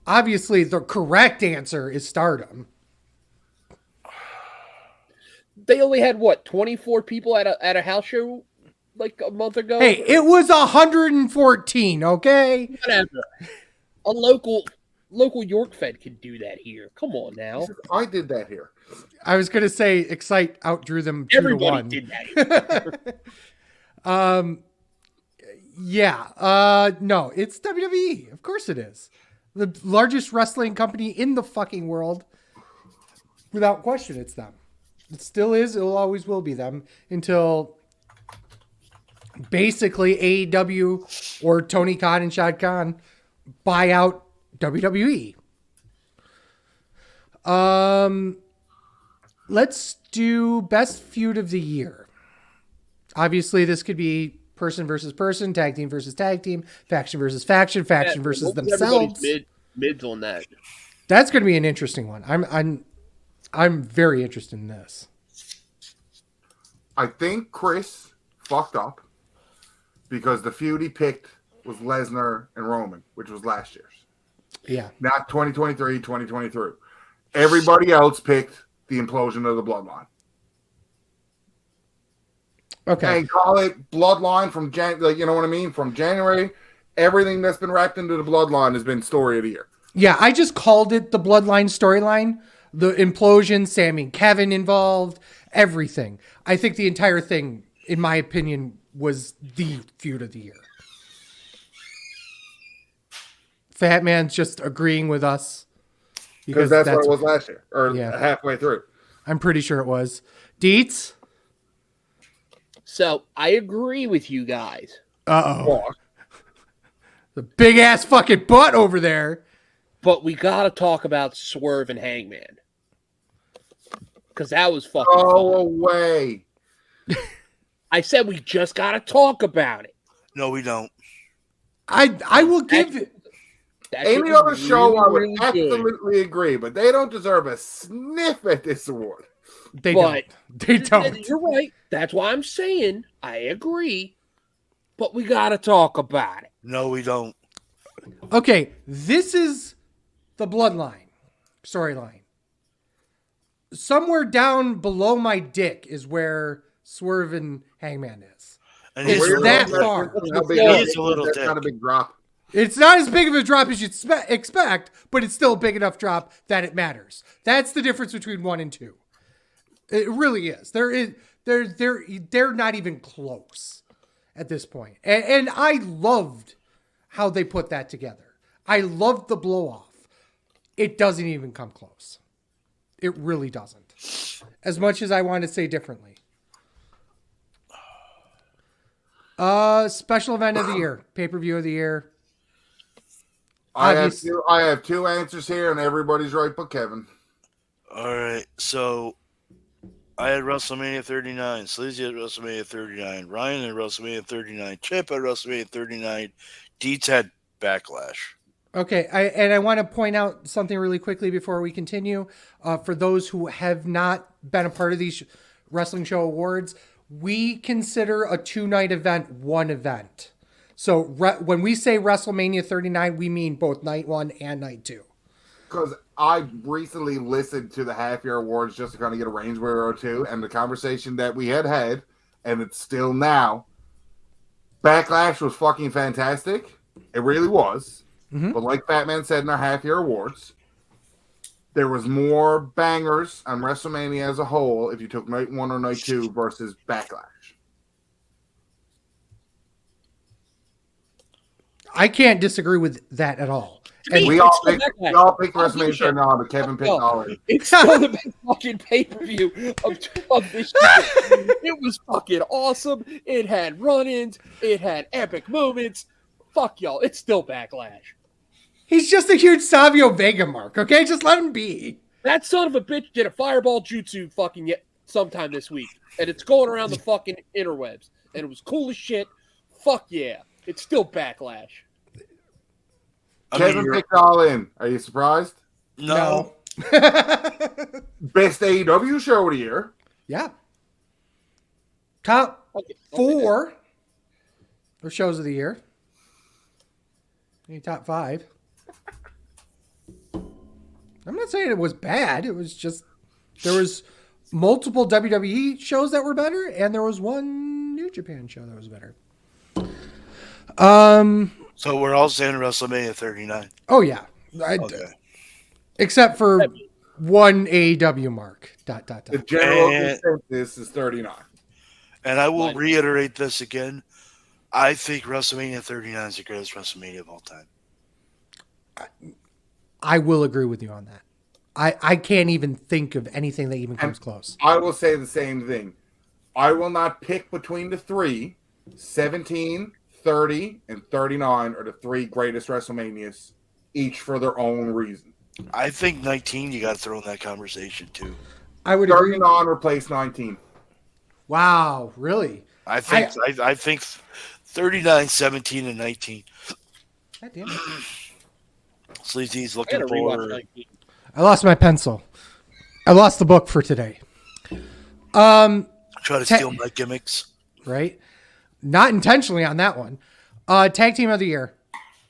Obviously, the correct answer is Stardom. They only had 24 people at a house show like a month ago. Hey, it was 114, okay? Whatever. A local York Fed could do that here. Come on now. I did that here. I was going to say Excite outdrew them 2-1. Everybody did that here. Yeah. No, it's WWE. Of course it is. The largest wrestling company in the fucking world. Without question, it's them. It still is. It always will be them until basically AEW or Tony Khan and Shad Khan buy out WWE. Let's do best feud of the year. Obviously, this could be person versus person, tag team versus tag team, faction versus faction, faction versus themselves. Mids on that. That's going to be an interesting one. I'm very interested in this. I think Chris fucked up because the feud he picked was Lesnar and Roman, which was last year's. Yeah. Not 2023, 2023. Everybody else picked the implosion of the bloodline. Okay. And call it bloodline from you know what I mean? From January, everything that's been wrapped into the bloodline has been story of the year. Yeah, I just called it the bloodline storyline. The implosion, Sammy and Kevin involved, everything. I think the entire thing, in my opinion, was the feud of the year. Fat Man's just agreeing with us. Because that's what it was last year, or Yeah. halfway through. I'm pretty sure it was. Dietz? So I agree with you guys. Uh-oh. The big-ass fucking butt over there. But we got to talk about Swerve and Hangman. Because that was fucking Go fun. away. I said we just got to talk about it. No, we don't. I will give it. That shit Any was other show, I would really good. absolutely agree, but they don't deserve a sniff at this award. They But- don't. They don't. You're right. That's why I'm saying I agree. But we got to talk about it. No, we don't. Okay, this is the bloodline storyline. Somewhere down below my dick is where Swerve and Hangman is. And It's he's that a little, far. How big He is is a little That's dick. not a big drop. It's not as big of a drop as you'd expect, but it's still a big enough drop that it matters. That's the difference between 1 and 2. It really is. They're not even close at this point. And I loved how they put that together. I loved the blow off. It doesn't even come close. It really doesn't. As much as I want to say differently. Special event of the year, pay-per-view of the year. I Obvious- have two answers here, and everybody's right but Kevin. All right, so I had WrestleMania 39. Sleazy had WrestleMania 39. Ryan had WrestleMania 39. Chip had WrestleMania 39. Deets had Backlash. Okay, I want to point out something really quickly before we continue. For those who have not been a part of these wrestling show awards, we consider a 2-night event one event. So when we say WrestleMania 39, we mean both night 1 and night 2. Because I recently listened to the half-year awards just to kind of get a range where we were to, and the conversation that we had, and it's still now, Backlash was fucking fantastic. It really was. Mhm. But like Fatman said in our half-year awards, there was more bangers on WrestleMania as a whole if you took night 1 or night 2 versus Backlash. I can't disagree with that at all. And We It's all still picked, Backlash. we all picked I don't give a WrestleMania shit. 39, but Kevin picked No. all of it. It's still the best fucking pay-per-view of this year. It was fucking awesome. It had run-ins. It had epic moments. Fuck y'all. It's still Backlash. he's just a huge Savio Vega mark, okay? Just let him be. That son of a bitch did a fireball jutsu fucking yet sometime this week. And it's going around the fucking interwebs. And it was cool as shit. Fuck yeah. It's still Backlash. Kevin you're- picked all in. Are you surprised? No. Best AEW show of the year. Yeah. Top Okay. 4 or shows of the year. Maybe top 5. I'm not saying it was bad. It was just there was multiple WWE shows that were better, and there was one New Japan show that was better. So we're all saying WrestleMania 39. Oh yeah. Okay. Except for one AEW mark. ... The general And- consensus is 39. And I will Right. reiterate this again. I think WrestleMania 39 is the greatest WrestleMania of all time. I will agree with you on that. I can't even think of anything that even comes close. I will say the same thing. I will not pick between the three. 17, 30, and 39 are the three greatest WrestleManias, each for their own reason. I think 19 you got to throw in that conversation too. I would agree. 39 replaced 19. Wow, really? I think 39, 17, and 19. God damn it. Sleazy's I looking gotta rewatch for. 19. I lost my pencil. I lost the book for today. Try to steal my gimmicks. Right? Not intentionally on that one. Tag team of the year.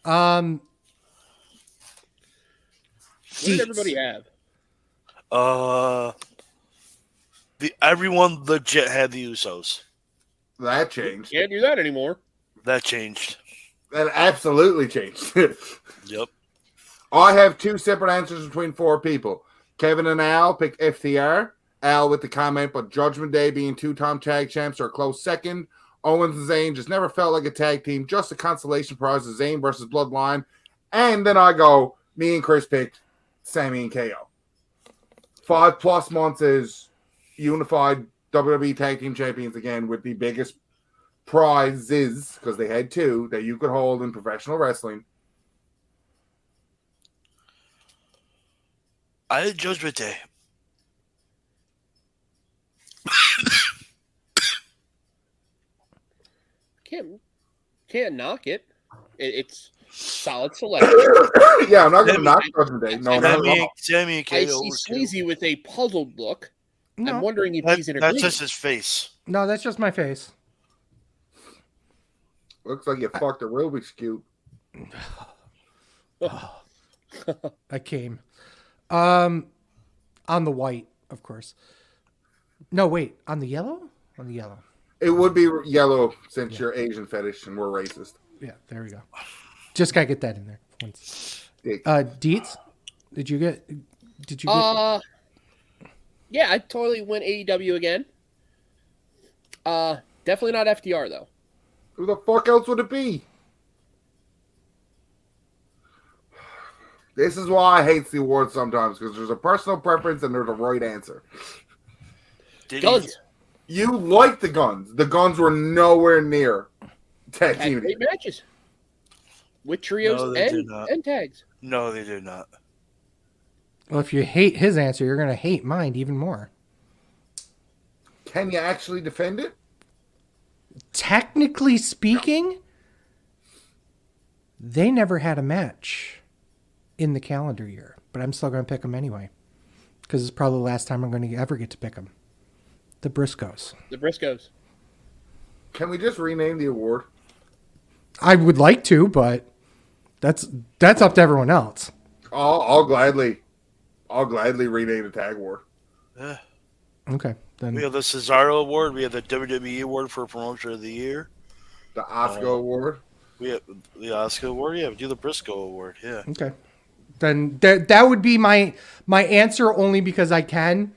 What did everybody have? Everyone legit had the Usos. That changed. Can't do that anymore. That changed. That absolutely changed. Yep. I have two separate answers between four people. Kevin and Al pick FTR. Al with the comment, but Judgment Day being two-time tag champs are a close second. Owens and Zayn just never felt like a tag team, just a consolation prize of Zayn versus Bloodline. And then I go, me and Chris picked Sammy and KO. 5+ months is unified WWE Tag Team Champions again with the biggest prizes, because they had two, that you could hold in professional wrestling. I had Judgment Day. Can't knock it. It's solid selection. Yeah, I'm not going to knock Judgment Day. No, not at all. Sammy and KO. I see Sleazy with a puzzled look. No. I'm wondering if he's in That's agreement. just his face. No, that's just my face. Looks like you fucked a Rubik's Cube. I came. On the white, of course. No, wait. On the yellow? On the yellow. It would be yellow since you're Asian fetish and we're racist. Yeah, there we go. Just gotta get that in there. Once. Dick. Deets? Did you get? Yeah, I totally went AEW again. Definitely not FDR though. Who the fuck else would it be? This is why I hate the awards sometimes, because there's a personal preference and there's a right answer. Guns. You like the Guns. The Guns were nowhere near tag Had team. great matches with trios and tags. No, they did not. Well, if you hate his answer, you're gonna hate mine even more. Can you actually defend it? Technically speaking, they never had a match in the calendar year, but I'm still going to pick them anyway because it's probably the last time I'm going to ever get to pick them. The Briscoes. The Briscoes. Can we just rename the award? I would like to, but that's up to everyone else. I'll gladly rename the tag award. Yeah. Okay, then We have the Cesaro Award. We have the WWE Award for Promoter of the Year. The Oscar award. We have the Oscar Award. Yeah, we do the Briscoe Award. Yeah. okay. Then that would be my answer only because I can.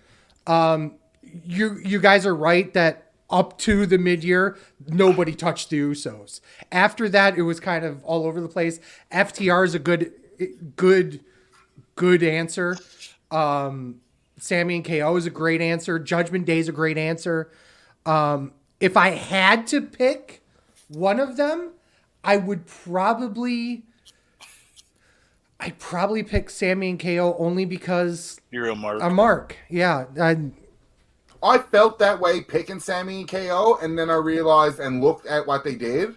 You guys are right that up to the mid-year, nobody touched the Usos. After that, it was kind of all over the place. FTR is a good answer. Sammy and KO is a great answer. Judgment Day is a great answer. If I had to pick one of them, I would probably pick Sammy and KO only because You're a mark. a mark. Yeah. I felt that way picking Sammy and KO, and then I realized and looked at what they did.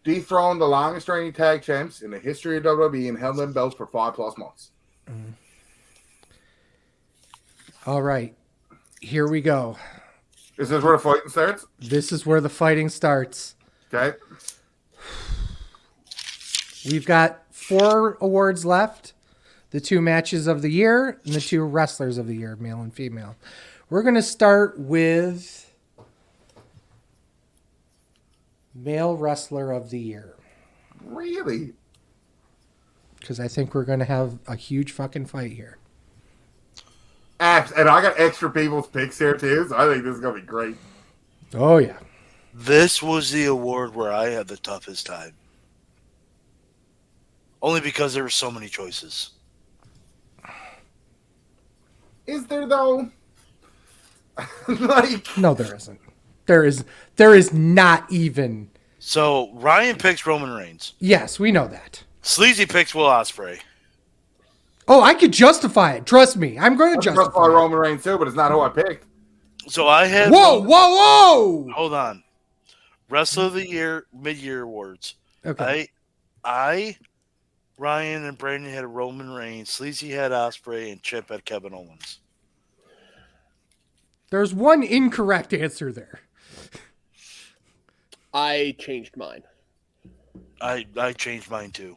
Dethroned the longest reigning tag champs in the history of WWE and held them belts for 5+ months. Mm. All right. Here we go. Is this where the fighting starts? This is where the fighting starts. Okay. We've got 4 awards left. The 2 matches of the year and the 2 wrestlers of the year, male and female. We're going to start with male wrestler of the year. Really? Because I think we're going to have a huge fucking fight here. And I got extra people's picks here too, so I think this is going to be great. Oh, yeah. This was the award where I had the toughest time. Only because there were so many choices. Is there though? Like, No, there isn't. There is not even. So Ryan picks Roman Reigns. Yes, we know that. Sleazy picks Will Ospreay. Oh, I could justify it. Trust me. I'm going to I justify it. Roman Reigns too, but it's not who I picked. So I had. Whoa, whoa! Hold on. Wrestler of the Year, mid-year awards. Okay. Ryan and Brandon had Roman Reigns. Sleazy had Ospreay, and Chip had Kevin Owens. There's one incorrect answer there. I changed mine. I changed mine too.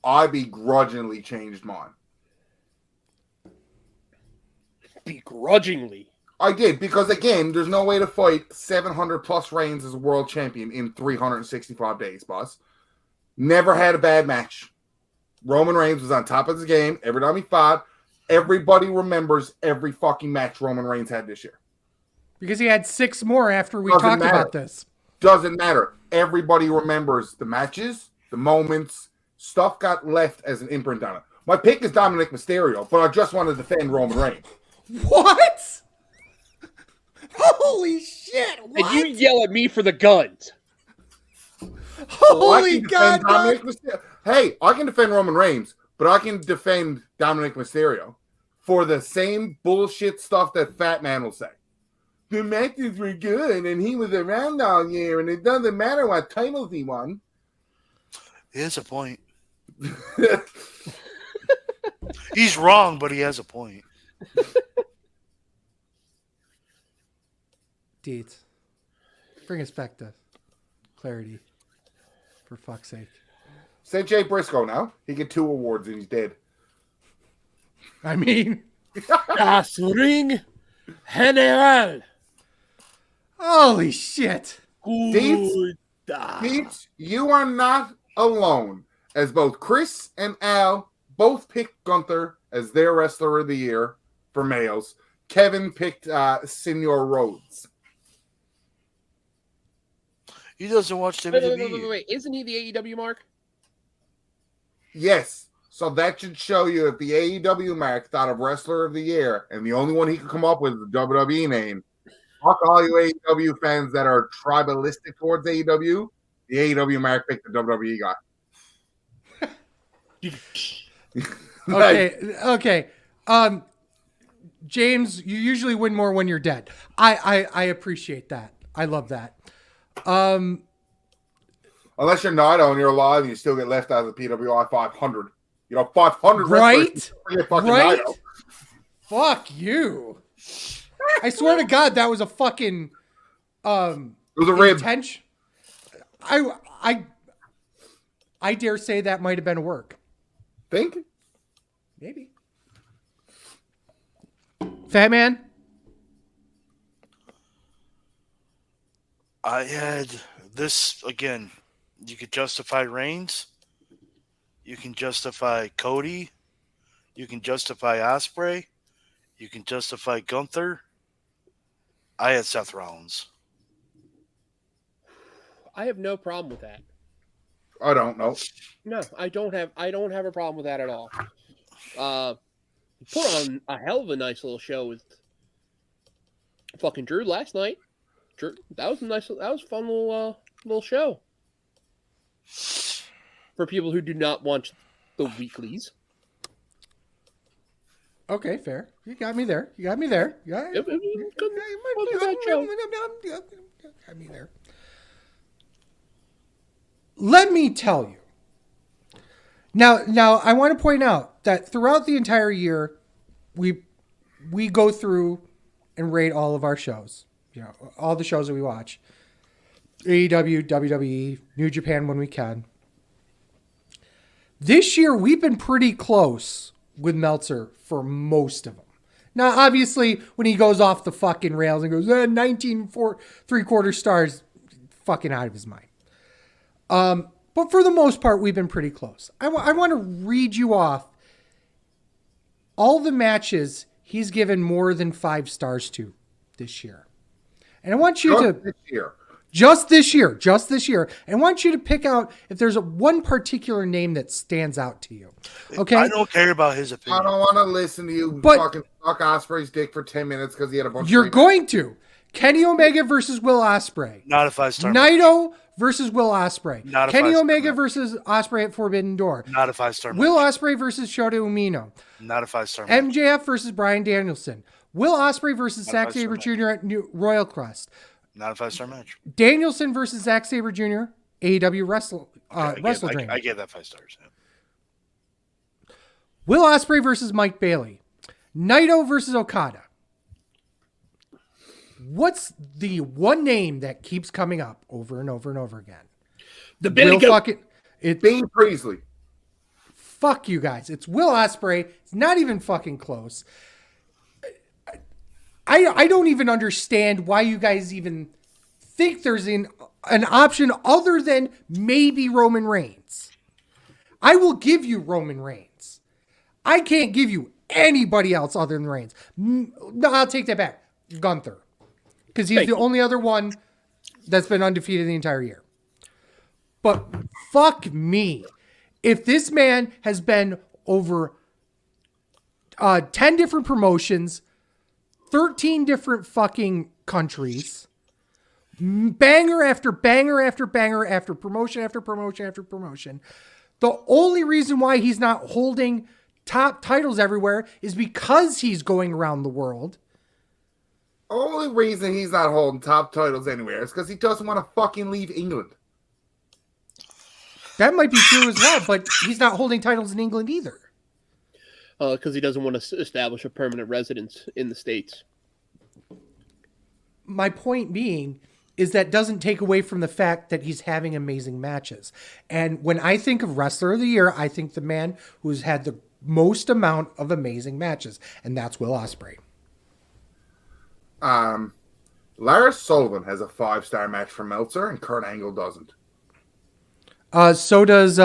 I begrudgingly changed mine. Begrudgingly. I did, because again, there's no way to fight 700 plus reigns as a world champion in 365 days, boss. Never had a bad match. Roman Reigns was on top of his game every time he fought. Everybody remembers every fucking match Roman Reigns had this year. Because he had 6 more after we Doesn't talked matter. about this. Doesn't matter. Everybody remembers the matches, the moments. Stuff got left as an imprint on it. My pick is Dominic Mysterio, but I just want to defend Roman Reigns. What? Holy shit! What? And you yell at me for the guns. Holy God! Hey, I can defend Roman Reigns, but I can defend Dominic Mysterio for the same bullshit stuff that Fat Man will say. The matches were good, and he was around all year, and it doesn't matter what titles he won. He has a point. He's wrong, but he has a point. Deeds. Bring us back to clarity. For fuck's sake. Say Jay Briscoe now. He get 2 awards and he's dead. I mean... Das Ring General. Holy shit. Deeds, you are not alone, as both Chris and Al both picked Gunther as their wrestler of the year for males. Kevin picked Senor Rhodes. He doesn't watch WWE. Wait. Isn't he the AEW mark? Yes. So that should show you if the AEW mark thought of wrestler of the year, and the only one he could come up with is the WWE name. Fuck all you AEW fans that are tribalistic towards AEW. The AEW mark picked the WWE guy. Okay. James, you usually win more when you're dead. I appreciate that. I love that. Unless you're not and you're alive and you still get left out of the PWI 500. 500 right? Right? Naito. Fuck you. I swear to God, that was a fucking It was a rib. intention. I dare say that might have been a work. Think? Maybe. Fat Man? I had this again. You could justify Reigns. You can justify Cody. You can justify Ospreay. You can justify Gunther. I had Seth Rollins. I have no problem with that. I don't know. No, I don't have a problem with that at all. Put on a hell of a nice little show with fucking Drew last night. Drew, that was a fun little show. For people who do not watch the weeklies. Okay, fair. You got me there. You got me there. It was good. Wasn't a bad show. Got me there. Let me tell you. Now I want to point out that throughout the entire year, we go through and rate all of our shows. All the shows that we watch. AEW, WWE, New Japan when we can. This year, we've been pretty close with Meltzer for most of them. Now, obviously, when he goes off the fucking rails and goes, 19 3/4 stars, fucking out of his mind. But for the most part, we've been pretty close. I want to read you off all the matches he's given more than 5 stars to this year. And I want you to this year. just this year. And I want you to pick out if there's one particular name that stands out to you. Okay. I don't care about his I opinion. don't want to listen to you But- fucking suck Osprey's dick for 10 minutes because he had a bunch You're of going to. Kenny Omega versus Will Ospreay. Not a 5-star match. Naito versus Will Ospreay. Not a Kenny five-star Omega match. versus Ospreay at Forbidden Door. Not a 5-star Will match. Ospreay versus Shota Umino. Not a 5-star match. MJF versus Bryan Danielson. Will Ospreay versus Not a Zack five-star Sabre match. Jr. at Royal Crest. Not a 5-star match. Danielson versus Zack Sabre Jr. AEW Wrestle Dream. I gave that 5 stars. Yeah. Will Ospreay versus Mike Bailey. Naito versus Okada. What's the one name that keeps coming up over and over and over again? The Billy Will Goat. fucking Bean Priestley. fuck you guys. It's Will Ospreay. It's not even fucking close. I don't even understand why you guys even think there's an option other than maybe Roman Reigns. I will give you Roman Reigns. I can't give you anybody else other than Reigns. No, I'll take that back. Gunther. Because he's the only other one that's been undefeated the entire year. But fuck me. If this man has been over 10 different promotions, 13 different fucking countries, banger after banger after banger after promotion after promotion after promotion, the only reason why he's not holding top titles everywhere is because he's going around the world. Only reason he's not holding top titles anywhere is because he doesn't want to fucking leave England. That might be true as well, but he's not holding titles in England either. Because he doesn't want to establish a permanent residence in the States. My point being is that doesn't take away from the fact that he's having amazing matches. And when I think of Wrestler of the Year, I think the man who's had the most amount of amazing matches, and that's Will Ospreay. Lars Sullivan has a 5-star match for Meltzer, and Kurt Angle doesn't. So does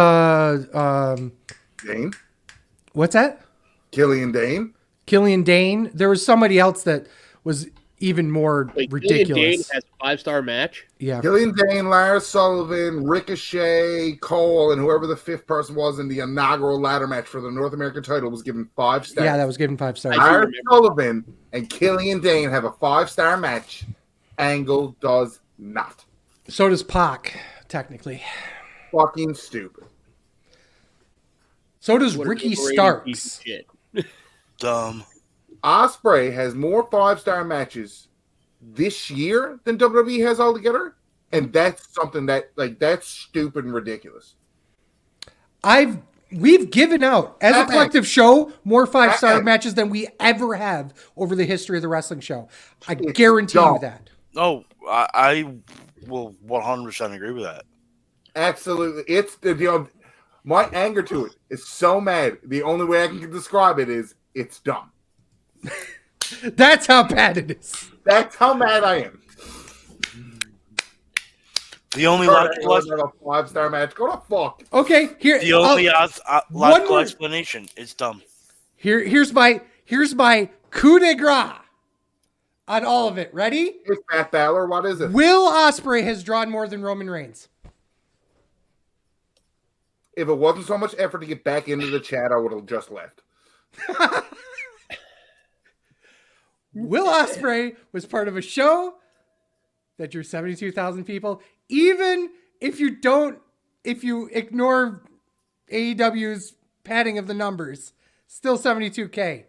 Dane? what's that? Killian Dane? Killian Dane. There was somebody else that was even more Wait, ridiculous. Dane has a 5-star match? Yeah. Killian Dane, Lars Sullivan, Ricochet, Cole, and whoever the 5th person was in the inaugural ladder match for the North American title was given 5 stars. Yeah, that was given 5 stars. Lars Sullivan and Killian Dane have a 5-star match. Angle does not. So does Pac, technically. Fucking stupid. So does What an Ricky overrated piece Starks. of shit. Dumb. Ospreay has more 5-star matches this year than WWE has altogether, and that's something that's stupid and ridiculous. We've given out as a Batman. collective show more 5-star Batman. matches than we ever have over the history of the wrestling show. I It's guarantee you dumb. that. No, I will 100% agree with that. Absolutely. It's my anger to it is so mad. The only way I can describe it is it's dumb. That's how bad it is. That's how mad I am. The only Kurt logical, Angle has a 5-star match. Go to fuck. Okay, here. the only one logical more- explanation is dumb. here's my coup de grace on all of it. Ready? It's Matt Balor. What is it? Will Ospreay has drawn more than Roman Reigns. If it wasn't so much effort to get back into the chat, I would have just left. Will Ospreay was part of a show that drew 72,000 people. Even if you ignore AEW's padding of the numbers, still 72K.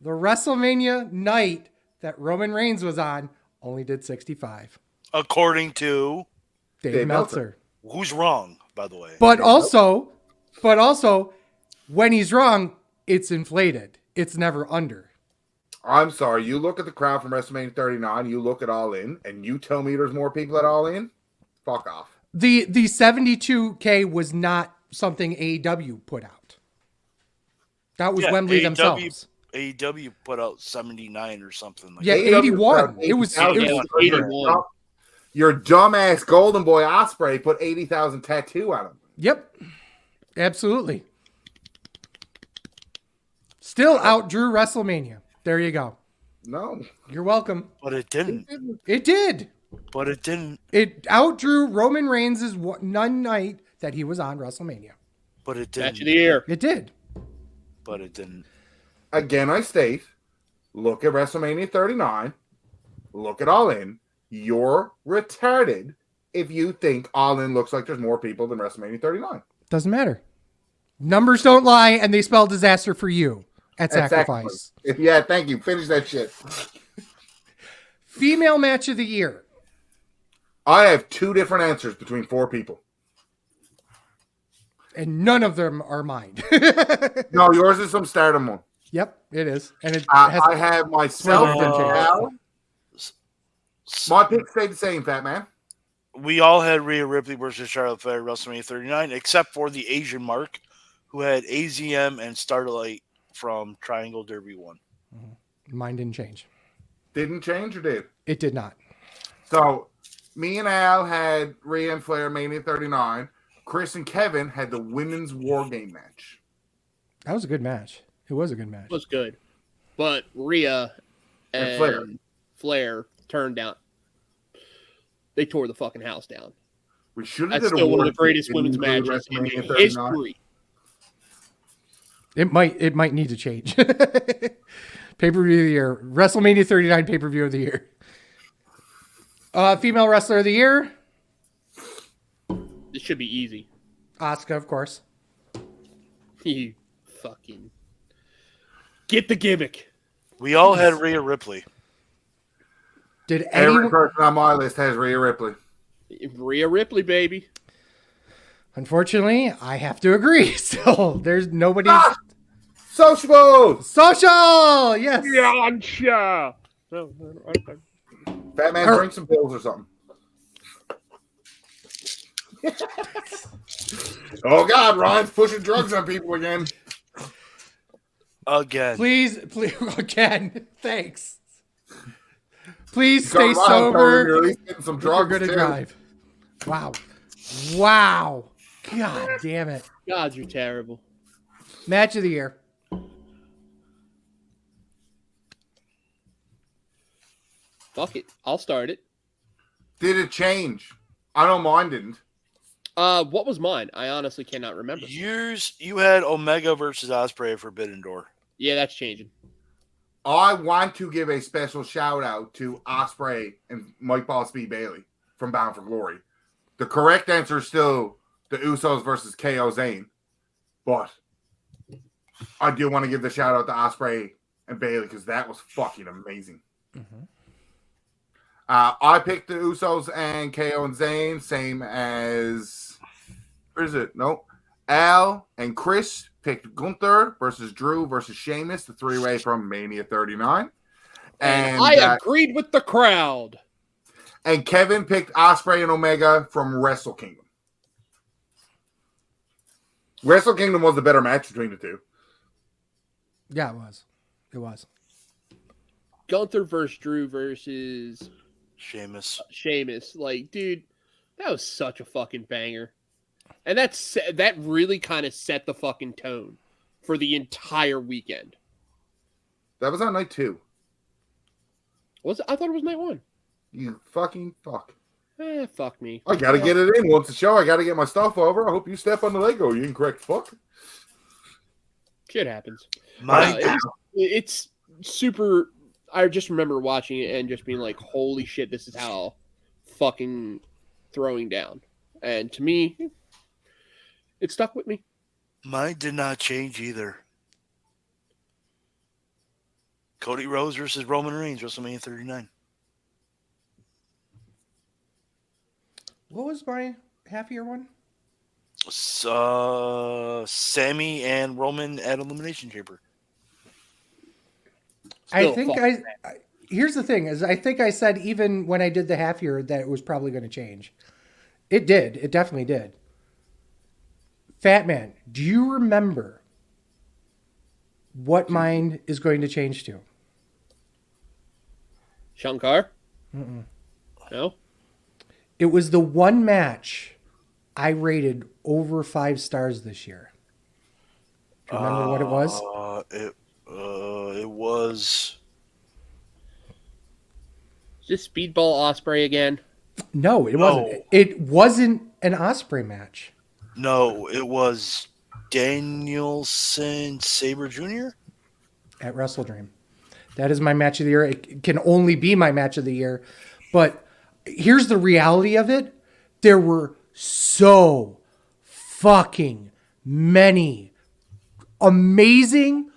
The WrestleMania night that Roman Reigns was on only did 65. According to Dave Meltzer. who's wrong, by the way. But also, when he's wrong, it's inflated. It's never under. I'm sorry. You look at the crowd from WrestleMania 39, you look at All In, and you tell me there's more people at All In? Fuck off. The 72K was not something AEW put out. That was Wembley themselves. AEW put out 79 or something like Yeah, that. 81. It was 81. Your dumbass Golden Boy Ospreay put 80,000 tattoo on him. Yep. Absolutely. Still outdrew WrestleMania. There you go. No. You're welcome. But it didn't. It did. But it didn't. It outdrew Roman Reigns' one night that he was on WrestleMania. But it Match of didn't. the year. It did. But it didn't. Again, I state, look at WrestleMania 39. Look at All In. You're retarded if you think All In looks like there's more people than WrestleMania 39. Doesn't matter. Numbers don't lie, and they spell disaster for you at Sacrifice. Yeah, thank you. Finish that shit. Female match of the year. I have two different answers between four people. And none of them are mine. No, yours is some stardom one. Yep, it is. And it I have myself and Oh. Al. My pick stayed the same, Fat Man. We all had Rhea Ripley versus Charlotte Flair at WrestleMania 39, except for the Asian Mark, who had AZM and Starlight from Triangle Derby 1. Mine didn't change. Didn't change or did? It did not. So, me and Al had Rhea and Flair Mania 39. Chris and Kevin had the women's war game match. That was a good match. It was a good match. It was good. But Rhea and Flair turned down. They tore the fucking house down. We should have That's did a still one of war the greatest game women's in matches in WrestleMania 39. history. It might need to change. Pay-per-view of the year. WrestleMania 39 pay-per-view of the year. Female wrestler of the year. This should be easy. Asuka, of course. You fucking get the gimmick. We all had Rhea Ripley. Did Every anyone... person on my list has Rhea Ripley. Rhea Ripley, baby. Unfortunately, I have to agree. So there's nobody. Sociable! Social! Yes! Yancha. Fat Man, drink some pills or something. Oh, God, Ryan's pushing drugs on people again. Again. Please, again, thanks. Please So stay Ryan told him sober. you're at least getting some If you're drugs, going to too. drive. Wow. Wow. God damn it. God, you're terrible. Match of the year. Fuck it. I'll start it. Did it change? I know mine didn't. What was mine? I honestly cannot remember. You had Omega versus Ospreay at Forbidden Door. Yeah, that's changing. I want to give a special shout out to Ospreay and Mike Boss B. Bailey from Bound for Glory. The correct answer is still the Usos versus KO Zane, but I do want to give the shout out to Ospreay and Bailey because that was fucking amazing. Mm-hmm. I picked the Usos and KO and Zane, same as where is it? Nope. Al and Chris picked Gunther versus Drew versus Sheamus, the three-way from Mania 39. And I agreed with the crowd. And Kevin picked Ospreay and Omega from Wrestle Kingdom. Wrestle Kingdom was the better match between the two. Yeah, it was. It was. Gunther versus Drew versus Sheamus. Like, dude, that was such a fucking banger. And that really kind of set the fucking tone for the entire weekend. That was on night 2. I thought it was night 1. You fucking fuck. Fuck me. I gotta get it in once the show. I gotta get my stuff over. I hope you step on the Lego, you incorrect fuck. Shit happens. Mine, It's super. I just remember watching it and just being like, holy shit, this is how fucking throwing down. And to me, it stuck with me. mine did not change either. Cody Rhodes versus Roman Reigns, WrestleMania 39. What was my half-year one? Sammy and Roman at Elimination Chamber. I Still think fuck. here's the thing is I think I said even when I did the half year that it was probably going to change. It did. It definitely did. Fat Man, do you remember what mine is going to change to? Shankar? No? It was the one match I rated over 5 stars this year. Do you remember what it was? It was Is this Speedball Osprey again? No, it wasn't. It wasn't an Osprey match. No, it was Danielson Sabre Jr. At WrestleDream. That is my match of the year. It can only be my match of the year. But here's the reality of it. There were so fucking many amazing,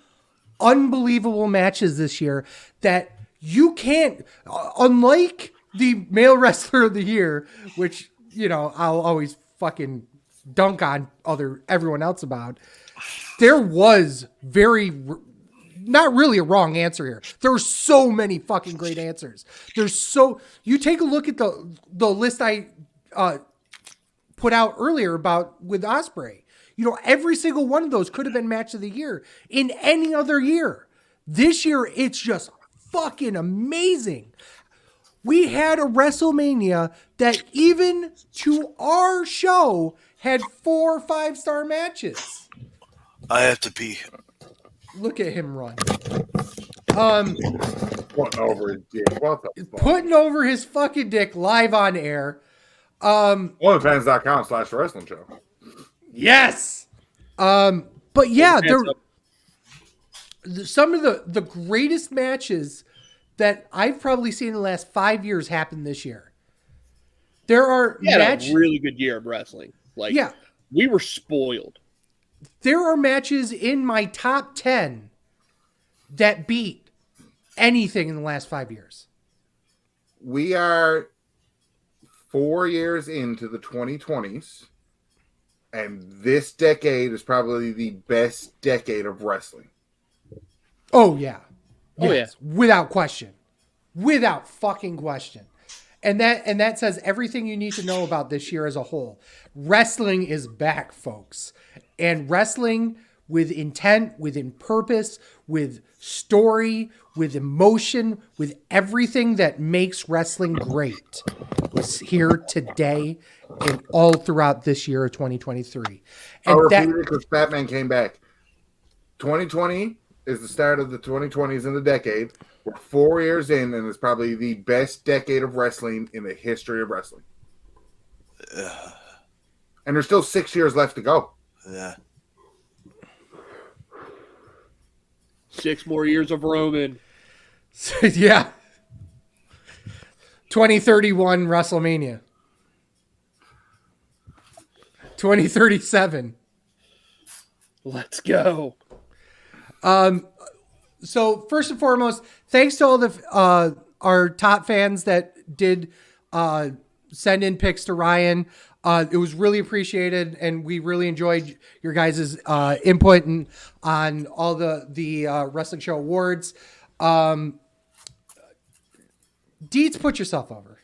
unbelievable matches this year that you can't, unlike the male wrestler of the year, which, I'll always fucking dunk on everyone else about. There was not really a wrong answer here. There were so many fucking great answers. You take a look at the list I put out earlier with Osprey. Every single one of those could have been match of the year in any other year. This year, it's just fucking amazing. We had a WrestleMania that even to our show had 4 5-star matches. I have to pee. Look at him run. Putting over his dick. What the fuck? Putting over his fucking dick live on air. OnlyFans.com/wrestling show. Yes. But yeah, some of the greatest matches that I've probably seen in the last 5 years happened this year. There are a really good year of wrestling. We were spoiled. There are matches in my top 10 that beat anything in the last 5 years. We are 4 years into the 2020s, and this decade is probably the best decade of wrestling. Oh, yeah. Oh, yes, yeah. Without question. Without fucking question. And that says everything you need to know about this year as a whole. Wrestling is back, folks. And wrestling with intent, with purpose, with story, with emotion, with everything that makes wrestling great was here today and all throughout this year of 2023. And I'll repeat it because Fatman came back. 2020 is the start of the 2020s in the decade. We're 4 years in, and it's probably the best decade of wrestling in the history of wrestling. And there's still 6 years left to go. Yeah. 6 more years of Roman. Yeah. 2031 WrestleMania. 2037. Let's go. So first and foremost, thanks to all our top fans that did send in pics to Ryan. It was really appreciated, and we really enjoyed your guys' input on all the Wrestling Show awards. Deets, put yourself over.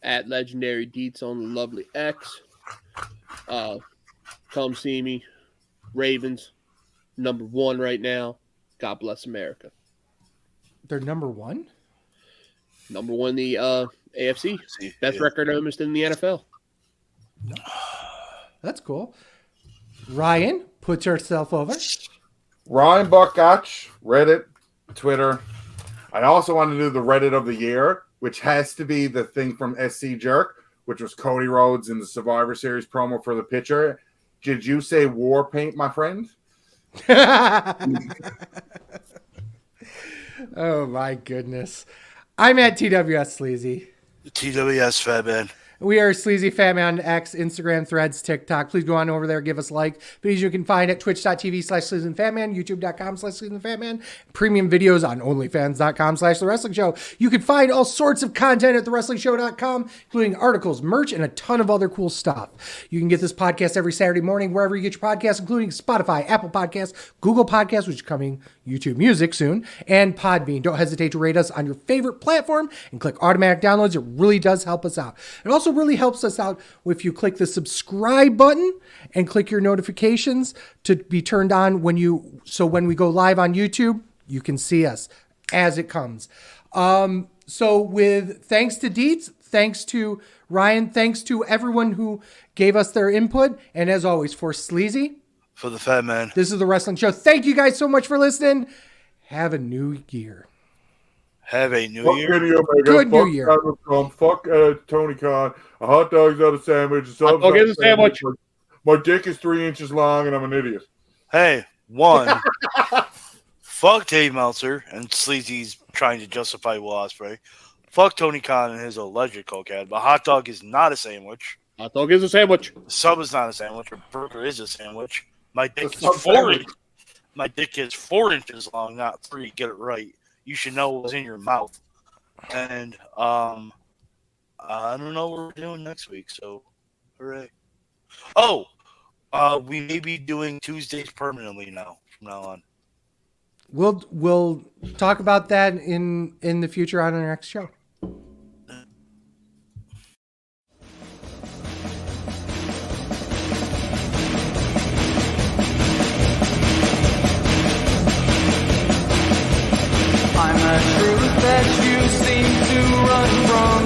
At Legendary Deets on the lovely X. Come see me. Ravens, number 1 right now. God bless America. They're number 1? Number 1 in the AFC. Best record almost in the NFL. That's cool. Ryan, put yourself over. Ryan Buckgotch, Reddit, Twitter. I also want to do the Reddit of the year, which has to be the thing from SC Jerk, which was Cody Rhodes in the Survivor Series promo for the pitcher. Did you say war paint, my friend? Oh my goodness. I'm at TWS Sleazy. TWS Fatman. We are SleazyFatman on X, Instagram, Threads, TikTok. Please go on over there, give us a like. Videos you can find at twitch.tv/SleazyFatman, youtube.com/SleazyFatman, premium videos on onlyfans.com/The Wrestling Show. You can find all sorts of content at thewrestlingshow.com, including articles, merch, and a ton of other cool stuff. You can get this podcast every Saturday morning wherever you get your podcasts, including Spotify, Apple Podcasts, Google Podcasts, which is coming YouTube Music soon, and Podbean. Don't hesitate to rate us on your favorite platform and click automatic downloads. It really does help us out. It also really helps us out if you click the subscribe button and click your notifications to be turned on when we go live on YouTube, you can see us as it comes. So with thanks to Deets, thanks to Ryan, thanks to everyone who gave us their input, and as always, for Sleazy, for the Fat Man, this is The Wrestling Show. Thank you guys so much for listening. Have a new year. Have a new Fuck year. Kenny Omega. Good fuck New Year. Donald Trump. Fuck Tony Khan. A hot dog's not a sandwich. A sub's dog not is a sandwich. My dick is 3 inches long, and I'm an idiot. Hey, one. Fuck Dave Meltzer and Sleazy's trying to justify Will Ospreay. Fuck Tony Khan and his alleged cokehead. But hot dog is not a sandwich. Hot dog is a sandwich. Sub is not a sandwich. Or burger is a sandwich. My dick It's not is 4 sandwich. inches. My dick is 4 inches long, not 3. Get it right. You should know what's in your mouth. And I don't know what we're doing next week. So, hooray! Oh, we may be doing Tuesdays permanently now from now on. We'll talk about that in the future on our next show. I'm the truth that you seem to run from.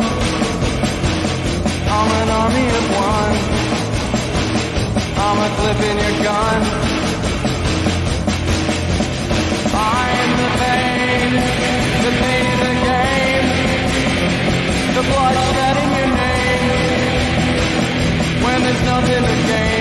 I'm an army of one. I'm a clip in your gun. I'm the pain in the game. The bloodshed in your name. When there's nothing to gain.